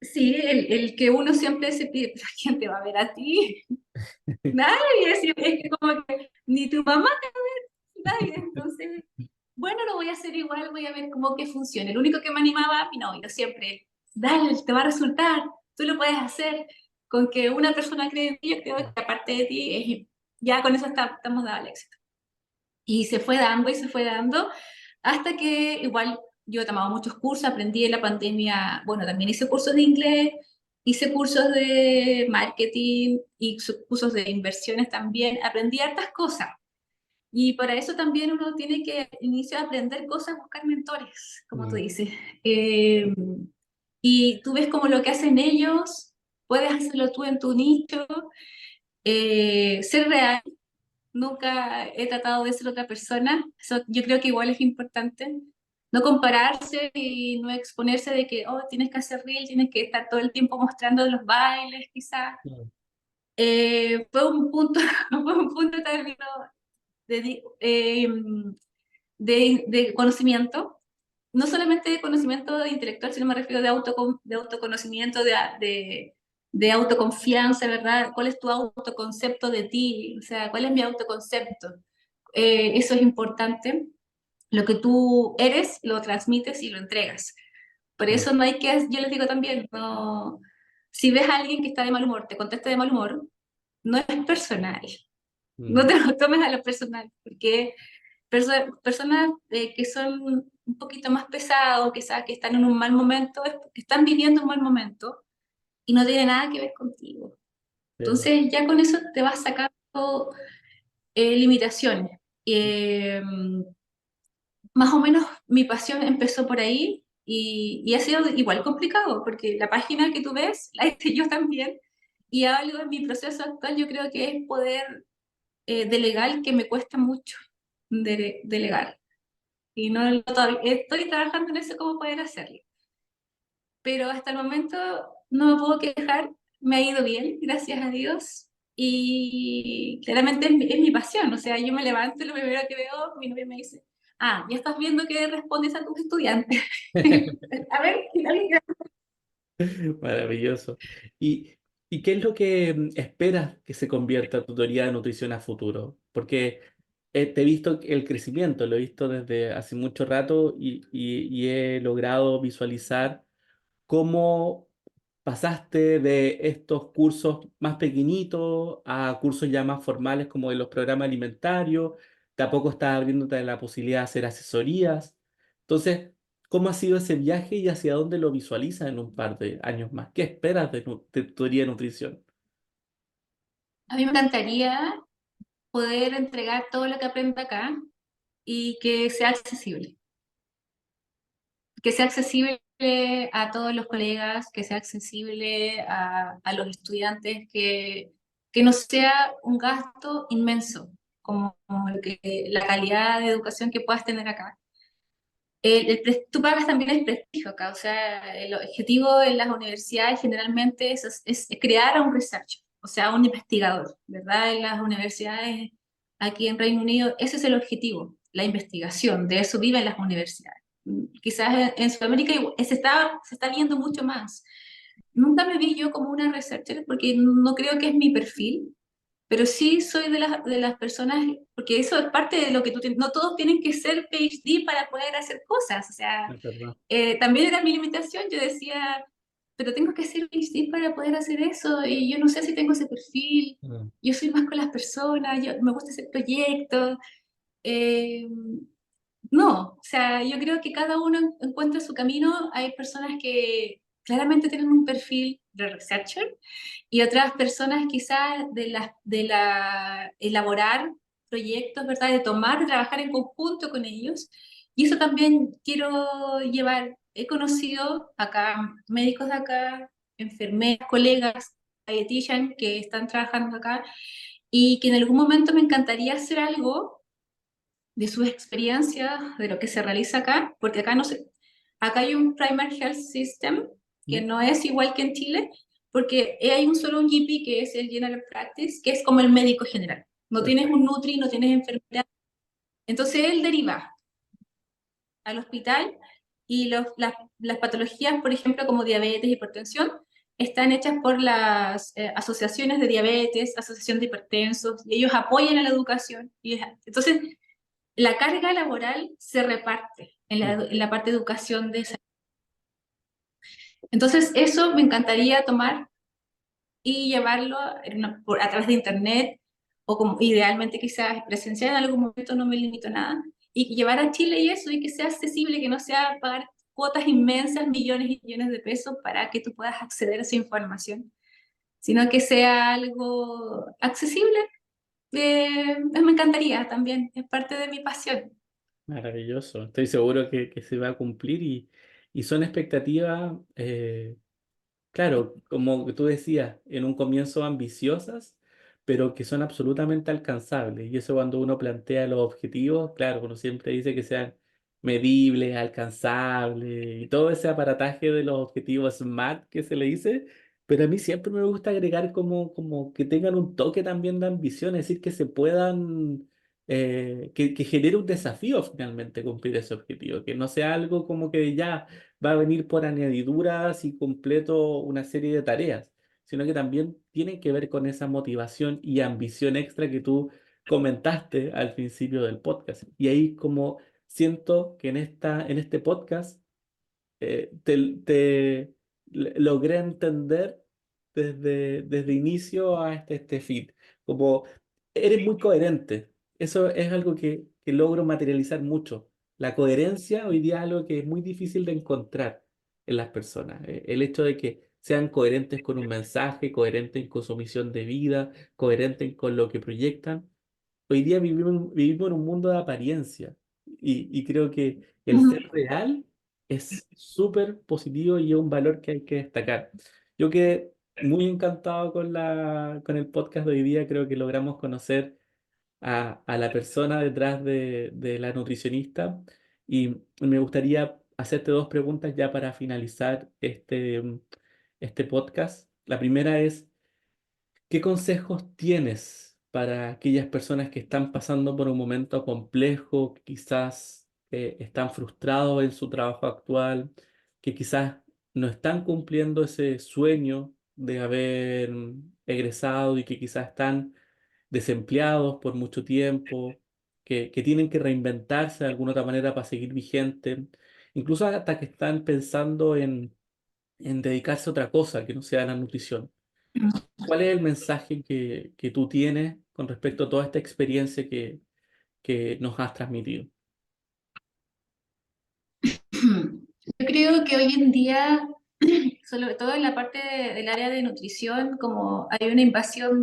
sí, el que uno siempre se pide, la gente va a ver a ti, nadie, es que como que ni tu mamá te va a ver, nadie, entonces bueno, lo voy a hacer igual, voy a ver cómo que funciona. El único que me animaba, mi novio, siempre, dale, te va a resultar, tú lo puedes hacer. Con que una persona cree en ti, yo creo que aparte de ti, ya con eso estamos dando el éxito. Y se fue dando y se fue dando, hasta que igual yo he tomado muchos cursos, aprendí en la pandemia, bueno, también hice cursos de inglés, hice cursos de marketing y cursos de inversiones también, aprendí hartas cosas. Y para eso también uno tiene que iniciar a aprender cosas, buscar mentores, como tú Mm, dices. Eh, y tú ves como lo que hacen ellos, puedes hacerlo tú en tu nicho, ser real. Nunca he tratado de ser otra persona. Eso yo creo que igual es importante. No compararse y no exponerse de que, oh, tienes que hacer reel, tienes que estar todo el tiempo mostrando los bailes, quizás. mm, Fue un punto, fue un punto término de, de conocimiento, no solamente de conocimiento intelectual, sino me refiero de autoconocimiento, de autoconfianza, ¿verdad? ¿Cuál es tu autoconcepto de ti? O sea, ¿cuál es mi autoconcepto? Eso es importante. Lo que tú eres, lo transmites y lo entregas. Por mm, eso no hay que, yo les digo también, no, si ves a alguien que está de mal humor, te contesta de mal humor, no es personal. No mm, te lo tomes a lo personal, porque personas que son un poquito más pesados, quizás que están en un mal momento, es porque están viviendo un mal momento y no tiene nada que ver contigo. sí, Entonces ya con eso te vas sacando limitaciones. Eh, Más o menos mi pasión empezó por ahí y ha sido igual complicado, porque la página que tú ves, la hice yo también, y algo en mi proceso actual yo creo que es poder delegar que me cuesta mucho delegar. Y no todavía, estoy trabajando en eso, cómo poder hacerlo. Pero hasta el momento no me puedo quejar, me ha ido bien, gracias a Dios. Y claramente es mi pasión, o sea, yo me levanto y lo primero que veo, mi novio me dice, ah, ya estás viendo que respondes a tus estudiantes. A ver, ¿qué tal? maravilloso. ¿Y, y qué es lo que esperas que se convierta tu teoría de nutrición a futuro? Porque te he visto el crecimiento, lo he visto desde hace mucho rato y he logrado visualizar cómo pasaste de estos cursos más pequeñitos a cursos ya más formales como de los programas alimentarios, tampoco estás abriéndote la posibilidad de hacer asesorías. Entonces, ¿cómo ha sido ese viaje y hacia dónde lo visualizas en un par de años más? ¿Qué esperas de tu teoría de nutrición? A mí me encantaría poder entregar todo lo que aprendo acá y que sea accesible a todos los colegas, que sea accesible a los estudiantes, que no sea un gasto inmenso, como la calidad de educación que puedas tener acá. Tú pagas también el prestigio acá, o sea, el objetivo en las universidades generalmente es crear a un researcher, o sea, un investigador, ¿verdad? En las universidades aquí en Reino Unido, ese es el objetivo, la investigación, de eso viven las universidades. Quizás en Sudamérica se está viendo mucho más. Nunca me vi yo como una researcher porque no creo que es mi perfil, pero sí soy de las personas, porque eso es parte de lo que no todos tienen que ser PhD para poder hacer cosas, o sea, Es verdad. también era mi limitación, yo decía, pero tengo que ser PhD para poder hacer eso, y yo no sé si tengo ese perfil, Mm, yo soy más con las personas, me gusta hacer proyectos, eh, no, o sea, yo creo que cada uno encuentra su camino. Hay personas que claramente tienen un perfil de researcher y otras personas quizás elaborar proyectos, ¿verdad? De tomar, de trabajar en conjunto con ellos. Y eso también quiero llevar. He conocido acá médicos de acá, enfermeras, colegas, dietitian que están trabajando acá y que en algún momento me encantaría hacer algo de sus experiencias, de lo que se realiza acá, porque acá no sé, acá hay un Primary Health System que ¿Mm? no es igual que en Chile, porque hay un solo un GP que es el General Practice, que es como el médico general. No tienes Perfecto. un Nutri, no tienes enfermera. Entonces él deriva al hospital y las patologías, por ejemplo, como diabetes, hipertensión, están hechas por las asociaciones de diabetes, asociación de hipertensos, y ellos apoyan a la educación. Entonces, la carga laboral se reparte Mm. en la parte de educación de esa. Entonces, eso me encantaría tomar y llevarlo a través de internet o como, idealmente quizás presencial, en algún momento no me limito a nada, y llevar a Chile y eso, y que sea accesible, que no sea pagar cuotas inmensas, millones y millones de pesos para que tú puedas acceder a esa información, sino que sea algo accesible. Me encantaría también, es parte de mi pasión. Maravilloso. Estoy seguro que se va a cumplir y son expectativas. Claro, como tú decías, en un comienzo ambiciosas, pero que son absolutamente alcanzables. Y eso cuando uno plantea los objetivos, claro, uno siempre dice que sean medibles, alcanzables y todo ese aparataje de los objetivos SMART que se le dice. Pero a mí siempre me gusta agregar como que tengan un toque también de ambición, es decir, que se puedan, que genere un desafío finalmente cumplir ese objetivo, que no sea algo como que ya va a venir por añadiduras y completo una serie de tareas, sino que también tienen que ver con esa motivación y ambición extra que tú comentaste al principio del podcast. Y ahí como siento que en este podcast logré entender desde inicio a este feed. Como eres muy coherente. Eso es algo que logro materializar mucho. La coherencia hoy día es algo que es muy difícil de encontrar en las personas. El hecho de que sean coherentes con un mensaje, coherentes con su misión de vida, coherentes con lo que proyectan. Hoy día vivimos en un mundo de apariencia y creo que el Ujú. ser real es súper positivo y es un valor que hay que destacar. Yo quedé muy encantado con el podcast de hoy día. Creo que logramos conocer a la persona detrás de la nutricionista y me gustaría hacerte dos preguntas ya para finalizar este podcast. La primera es, ¿qué consejos tienes para aquellas personas que están pasando por un momento complejo, que quizás están frustrados en su trabajo actual, que quizás no están cumpliendo ese sueño de haber egresado y que quizás están desempleados por mucho tiempo, que tienen que reinventarse de alguna otra manera para seguir vigentes, incluso hasta que están pensando en dedicarse a otra cosa que no sea la nutrición? ¿Cuál es el mensaje que tú tienes con respecto a toda esta experiencia que nos has transmitido? Yo creo que hoy en día, sobre todo en la parte del área de nutrición, como hay una invasión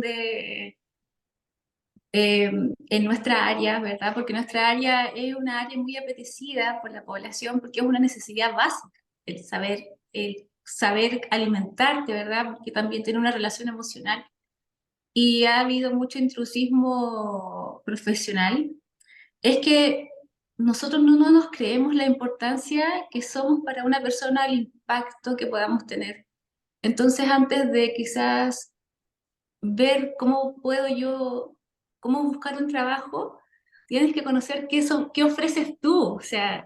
en nuestra área, ¿verdad? Porque nuestra área es una área muy apetecida por la población porque es una necesidad básica, el saber alimentarte, ¿verdad? Porque también tiene una relación emocional. Y ha habido mucho intrusismo profesional. Es que nosotros no nos creemos la importancia que somos para una persona, el impacto que podamos tener. Entonces, antes de quizás ver cómo puedo yo, cómo buscar un trabajo, tienes que conocer qué ofreces tú, o sea,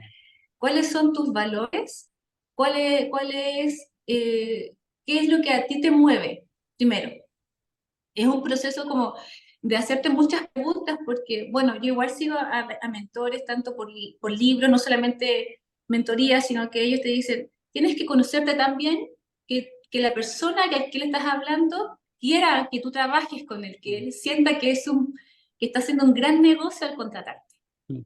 cuáles son tus valores, qué es lo que a ti te mueve, primero. Es un proceso como de hacerte muchas preguntas, porque, bueno, yo igual sigo a mentores, tanto por libros, no solamente mentoría, sino que ellos te dicen, tienes que conocerte tan bien que la persona que a quien le estás hablando quiera que tú trabajes con él, que él sienta que está haciendo un gran negocio al contratarte. Mm.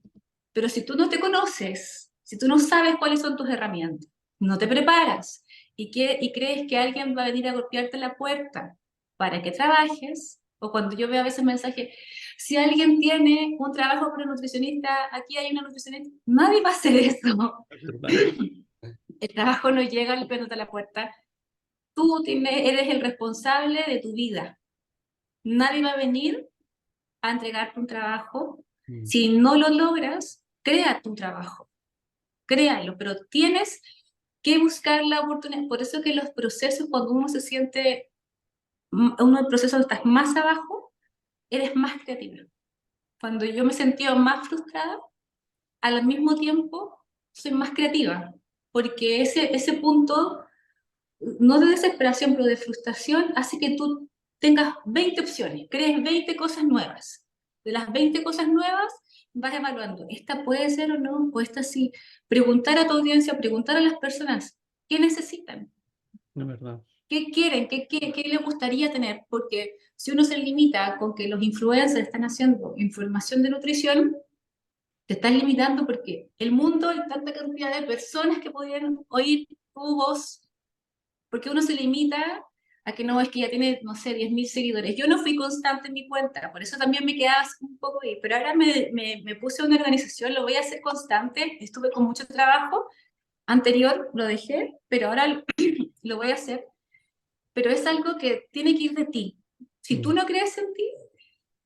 Pero si tú no te conoces, si tú no sabes cuáles son tus herramientas, no te preparas y crees que alguien va a venir a golpearte la puerta para que trabajes, o cuando yo veo a veces mensajes, Si alguien tiene un trabajo para nutricionista, aquí hay una nutricionista, nadie va a hacer eso. Es verdad. El trabajo no llega al pleno de la puerta. Tú eres el responsable de tu vida. Nadie va a venir a entregarte un trabajo. Mm. Si no lo logras, crea tu trabajo, créalo, pero tienes que buscar la oportunidad. Por eso que los procesos, cuando uno se siente, uno el proceso estás más abajo, eres más creativa. Cuando yo me sentía más frustrada, al mismo tiempo soy más creativa, porque ese punto, no de desesperación, pero de frustración, hace que tú tengas 20 opciones, crees 20 cosas nuevas. De las 20 cosas nuevas, vas evaluando, esta puede ser o no, o esta sí. Preguntar a tu audiencia, preguntar a las personas, ¿qué necesitan? Es verdad. ¿Qué quieren? ¿Qué les gustaría tener? Porque si uno se limita con que los influencers están haciendo información de nutrición, te estás limitando porque el mundo hay tanta cantidad de personas que podrían oír tu voz, porque uno se limita a que no, es que ya tiene, no sé, 10.000 seguidores. Yo no fui constante en mi cuenta, por eso también me quedaba un poco ahí, pero ahora me puse a una organización, lo voy a hacer constante, estuve con mucho trabajo, anterior lo dejé, pero ahora lo voy a hacer, pero es algo que tiene que ir de ti. Si tú Mm. no crees en ti,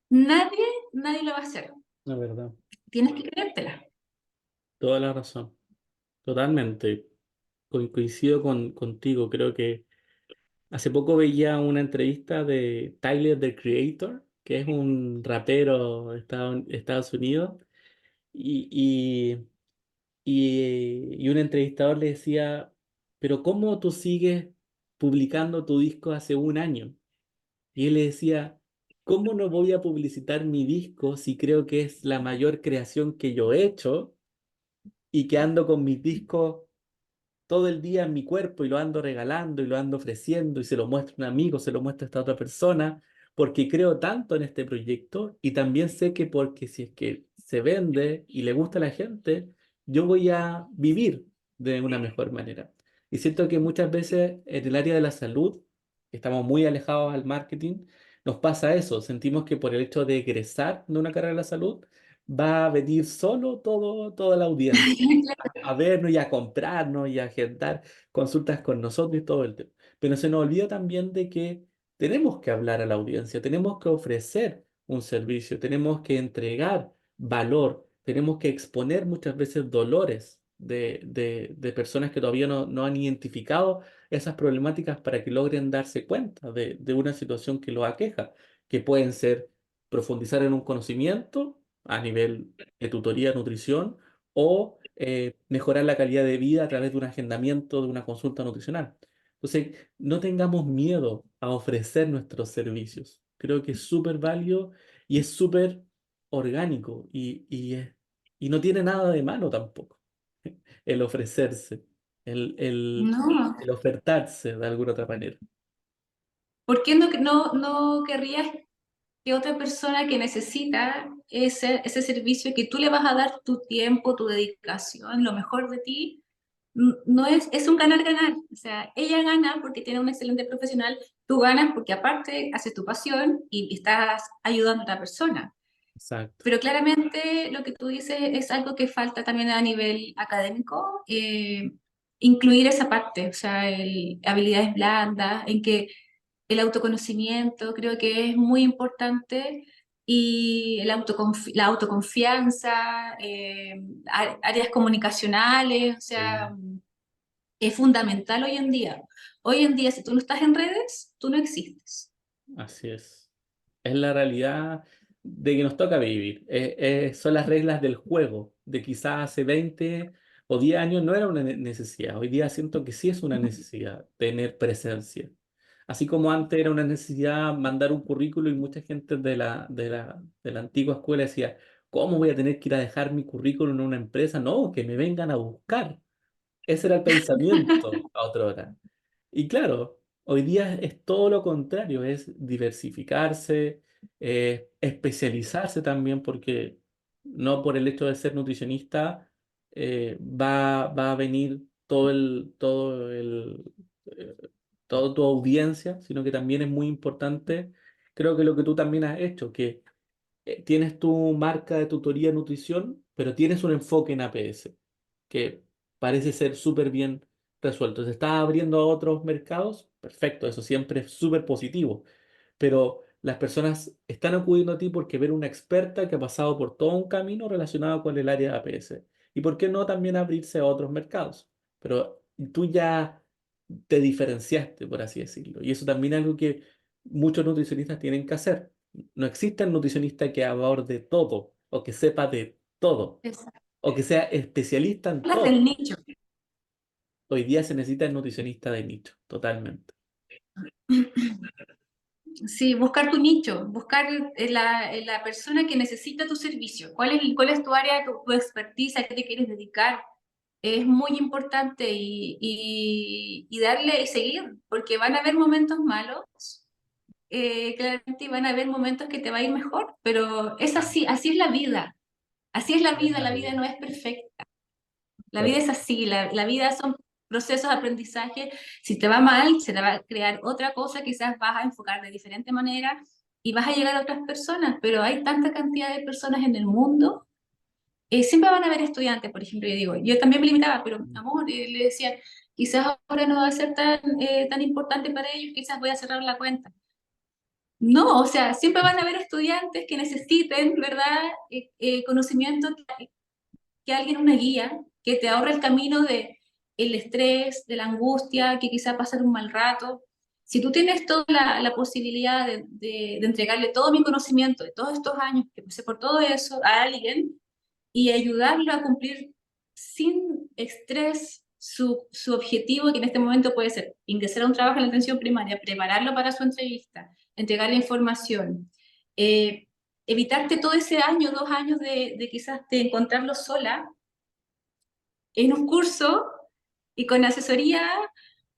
nadie, nadie lo va a hacer. Es verdad. Tienes que creértela. Toda la razón. Totalmente. Coincido contigo. Creo que hace poco veía una entrevista de Tyler, the Creator, que es un rapero de Estados Unidos, y, y, y un entrevistador le decía, pero ¿cómo tú sigues publicando tu disco hace un año? Y él le decía, ¿cómo no voy a publicitar mi disco si creo que es la mayor creación que yo he hecho y que ando con mis discos todo el día en mi cuerpo y lo ando regalando y lo ando ofreciendo y se lo muestro a un amigo, se lo muestro a esta otra persona, porque creo tanto en este proyecto y también sé que porque si es que se vende y le gusta a la gente, yo voy a vivir de una mejor manera. Y siento que muchas veces en el área de la salud, que estamos muy alejados al marketing, nos pasa eso, sentimos que por el hecho de egresar de una carrera de la salud, va a venir solo toda la audiencia a vernos y a comprarnos y a agendar consultas con nosotros y todo el tema. Pero se nos olvida también de que tenemos que hablar a la audiencia, tenemos que ofrecer un servicio, tenemos que entregar valor, tenemos que exponer muchas veces dolores de personas que todavía no han identificado esas problemáticas para que logren darse cuenta de una situación que los aqueja, que pueden ser profundizar en un conocimiento a nivel de tutoría de nutrición o mejorar la calidad de vida a través de un agendamiento de una consulta nutricional. Entonces, no tengamos miedo a ofrecer nuestros servicios. Creo que es súper válido y es súper orgánico y no tiene nada de malo tampoco el ofrecerse, el, el, No, el ofertarse de alguna otra manera. ¿por qué no querrías que otra persona que necesita ese servicio, que tú le vas a dar tu tiempo, tu dedicación, lo mejor de ti, no es un ganar-ganar? O sea, ella gana porque tiene un excelente profesional, tú ganas porque aparte haces tu pasión y estás ayudando a otra persona. Exacto. Pero claramente lo que tú dices es algo que falta también a nivel académico, incluir esa parte, o sea, habilidades blandas, en que el autoconocimiento creo que es muy importante y la autoconfianza, áreas comunicacionales, o sea, Sí. es fundamental hoy en día. Hoy en día, si tú no estás en redes, tú no existes. Así es. Es la realidad de que nos toca vivir. Son las reglas del juego, de quizás hace 20 o 10 años no era una necesidad. Hoy día siento que sí es una necesidad tener presencia. Así como antes era una necesidad mandar un currículo y mucha gente de la antigua escuela decía, ¿cómo voy a tener que ir a dejar mi currículum en una empresa? No, que me vengan a buscar. Ese era el pensamiento a otra hora. Y claro, hoy día es todo lo contrario, es diversificarse, especializarse también, porque no por el hecho de ser nutricionista va a venir eh, toda tu audiencia, sino que también es muy importante, creo que lo que tú también has hecho, que tienes tu marca de tutoría de nutrición, pero tienes un enfoque en APS, que parece ser súper bien resuelto. Se está abriendo a otros mercados, perfecto, eso siempre es súper positivo, pero las personas están acudiendo a ti porque ven una experta que ha pasado por todo un camino relacionado con el área de APS. ¿Y por qué no también abrirse a otros mercados? Pero tú ya te diferenciaste, por así decirlo. Y eso también es algo que muchos nutricionistas tienen que hacer. No existe el nutricionista que aborde todo o que sepa de todo Exacto. o que sea especialista en Hablas del todo. nicho. Hoy día se necesita el nutricionista de nicho, totalmente. Sí, buscar tu nicho, buscar la persona que necesita tu servicio. Cuál es tu área, tu expertise, a qué te quieres dedicar? Es muy importante y darle y seguir, porque van a haber momentos malos, claramente, y van a haber momentos que te va a ir mejor, pero es así, así es la vida. Así es Es la la vida. vida no es perfecta. La vida Claro. es así, la vida son procesos de aprendizaje. Si te va mal, se te va a crear otra cosa, quizás vas a enfocar de diferente manera y vas a llegar a otras personas, pero hay tanta cantidad de personas en el mundo. Siempre van a haber estudiantes, por ejemplo, yo digo, yo también me limitaba, pero amor, le decía, quizás ahora no va a ser tan importante para ellos, quizás voy a cerrar la cuenta. No, o sea, siempre van a haber estudiantes que necesiten, ¿verdad? Conocimiento que alguien, una guía, que te ahorre el camino de el estrés, de la angustia, que quizá pasar un mal rato. Si tú tienes toda la posibilidad de entregarle todo mi conocimiento de todos estos años que pasé por todo eso a alguien y ayudarlo a cumplir sin estrés su objetivo, que en este momento puede ser ingresar a un trabajo en la atención primaria, prepararlo para su entrevista, entregarle información, eh, evitarte todo ese año, 2 años de quizás de encontrarlo sola en un curso y con asesoría,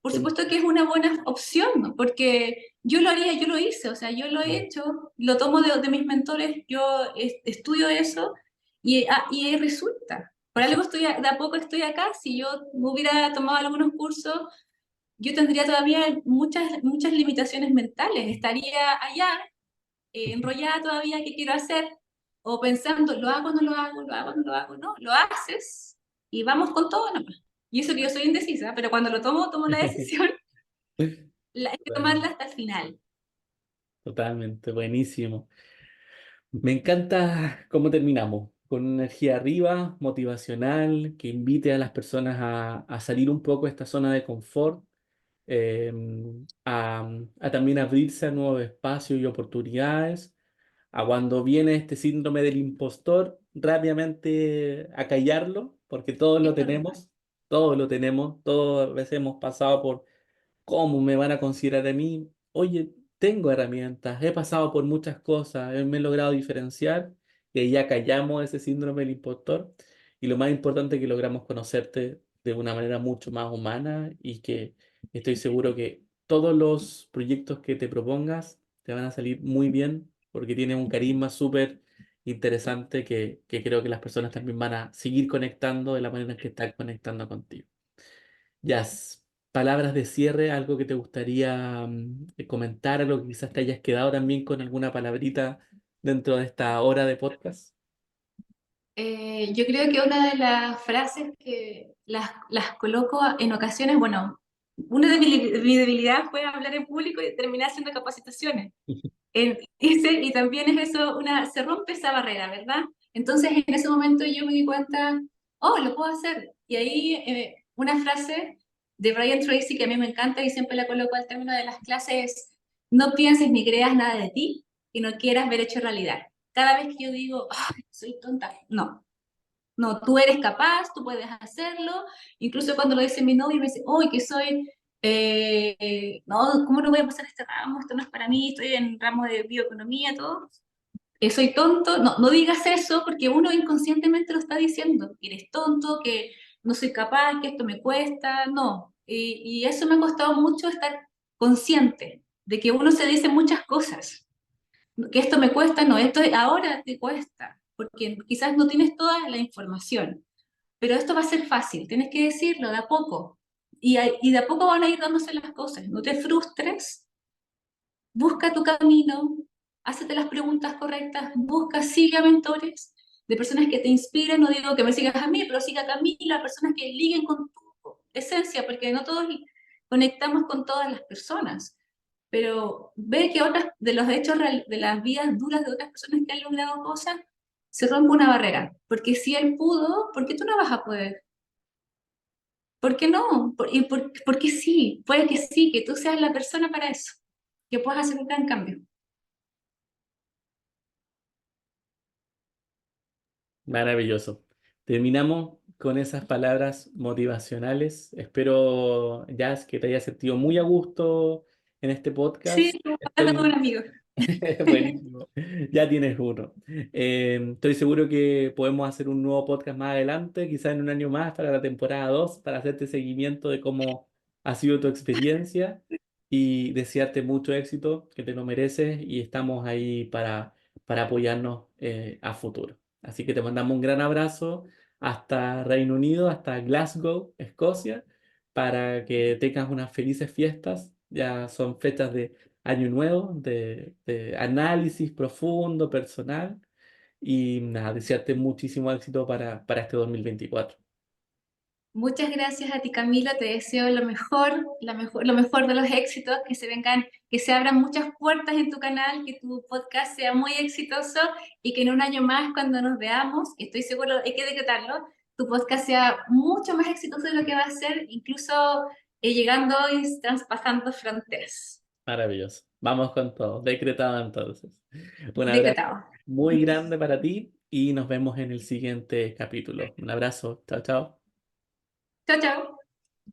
por Sí. supuesto que es una buena opción, ¿no? Porque yo lo haría, yo lo hice, o sea, yo lo he hecho, lo tomo de mis mentores, yo estudio eso y ahí resulta. Por algo estoy, de a poco estoy acá, si yo hubiera tomado algunos cursos, yo tendría todavía muchas limitaciones mentales, estaría allá enrollada todavía, ¿qué quiero hacer? O pensando, ¿lo hago, no lo hago, lo hago, no lo hago? No, lo haces y vamos con todo nomás. Y eso que yo soy indecisa, pero cuando lo tomo la decisión, hay que tomarla Totalmente, hasta el final. totalmente, buenísimo. Me encanta cómo terminamos, con una energía arriba, motivacional, que invite a las personas a salir un poco de esta zona de confort, eh, a también abrirse a nuevos espacios y oportunidades, a cuando viene este síndrome del impostor, rápidamente acallarlo, porque Esto es normal. todos lo tenemos, todas veces hemos pasado por ¿cómo me van a considerar a mí? Oye, tengo herramientas, he pasado por muchas cosas, me he logrado diferenciar y ahí ya callamos ese síndrome del impostor. Y lo más importante es que logramos conocerte de una manera mucho más humana y que estoy seguro que todos los proyectos que te propongas te van a salir muy bien porque tienes un carisma súper interesante que creo que las personas también van a seguir conectando de la manera en que están conectando contigo. Jazz, palabras de cierre, algo que te gustaría comentar, algo que quizás te hayas quedado también con alguna palabrita dentro de esta hora de podcast. Yo creo que una de las frases que las coloco en ocasiones, bueno, una de mi debilidad fue hablar en público y terminar haciendo capacitaciones. Y también es eso, se rompe esa barrera, ¿verdad? Entonces en ese momento yo me di cuenta, oh, lo puedo hacer. Y ahí una frase de Brian Tracy que a mí me encanta y siempre la coloco al término de las clases es, no pienses ni creas nada de ti y no quieras ver hecho realidad. Cada vez que yo digo, ay, soy tonta, no. No, tú eres capaz, tú puedes hacerlo. Incluso cuando lo dice mi novio, me dice, uy, que soy, no, ¿cómo no voy a pasar este ramo? Esto no es para mí, estoy en ramo de bioeconomía, todo. Soy tonto. No, no digas eso porque uno inconscientemente lo está diciendo. Que eres tonto, que no soy capaz, que esto me cuesta. No. Y eso me ha costado mucho estar consciente de que uno se dice muchas cosas que esto me cuesta, no, esto ahora te cuesta, porque quizás no tienes toda la información, pero esto va a ser fácil, tienes que decirlo de a poco, y de a poco van a ir dándose las cosas, no te frustres, busca tu camino, Hácete las preguntas correctas, busca, sigue a mentores de personas que te inspiren, no digo que me sigas a mí, pero siga a Camila, personas que liguen con tu esencia, porque no todos conectamos con todas las personas, pero ve que otras, de los hechos, de las vidas duras de otras personas que han logrado cosas, se rompe una barrera, porque si él pudo, ¿por qué tú no vas a poder? ¿Por qué no? ¿Por qué sí? Puede que sí, que tú seas la persona para eso, que puedas hacer un gran cambio. Maravilloso. Terminamos con esas palabras motivacionales. Espero, Jazz, que te hayas sentido muy a gusto en este Sí, podcast. hablo con un Estoy amigo. buenísimo. Ya tienes uno. Estoy seguro que podemos hacer un nuevo podcast más adelante, quizás en un año más para la temporada 2 para hacerte seguimiento de cómo ha sido tu experiencia y desearte mucho éxito, que te lo mereces y estamos ahí para apoyarnos a futuro. Así que te mandamos un gran abrazo hasta Reino Unido, hasta Glasgow, Escocia, para que tengas unas felices fiestas. Ya son fechas de año nuevo, de análisis profundo, personal, y nada, desearte muchísimo éxito para este 2024. Muchas gracias a ti, Camila. Te deseo lo mejor, lo mejor de los éxitos, que se vengan, que se abran muchas puertas en tu canal, que tu podcast sea muy exitoso y que en un año más, cuando nos veamos, y estoy seguro, hay que decretarlo, tu podcast sea mucho más exitoso de lo que va a ser, incluso llegando y traspasando fronteras. Maravilloso. Vamos con todo. Decretado entonces. Un abrazo Decretado. muy grande para ti y nos vemos en el siguiente capítulo. Un abrazo. Chao, chao. Chao, chao.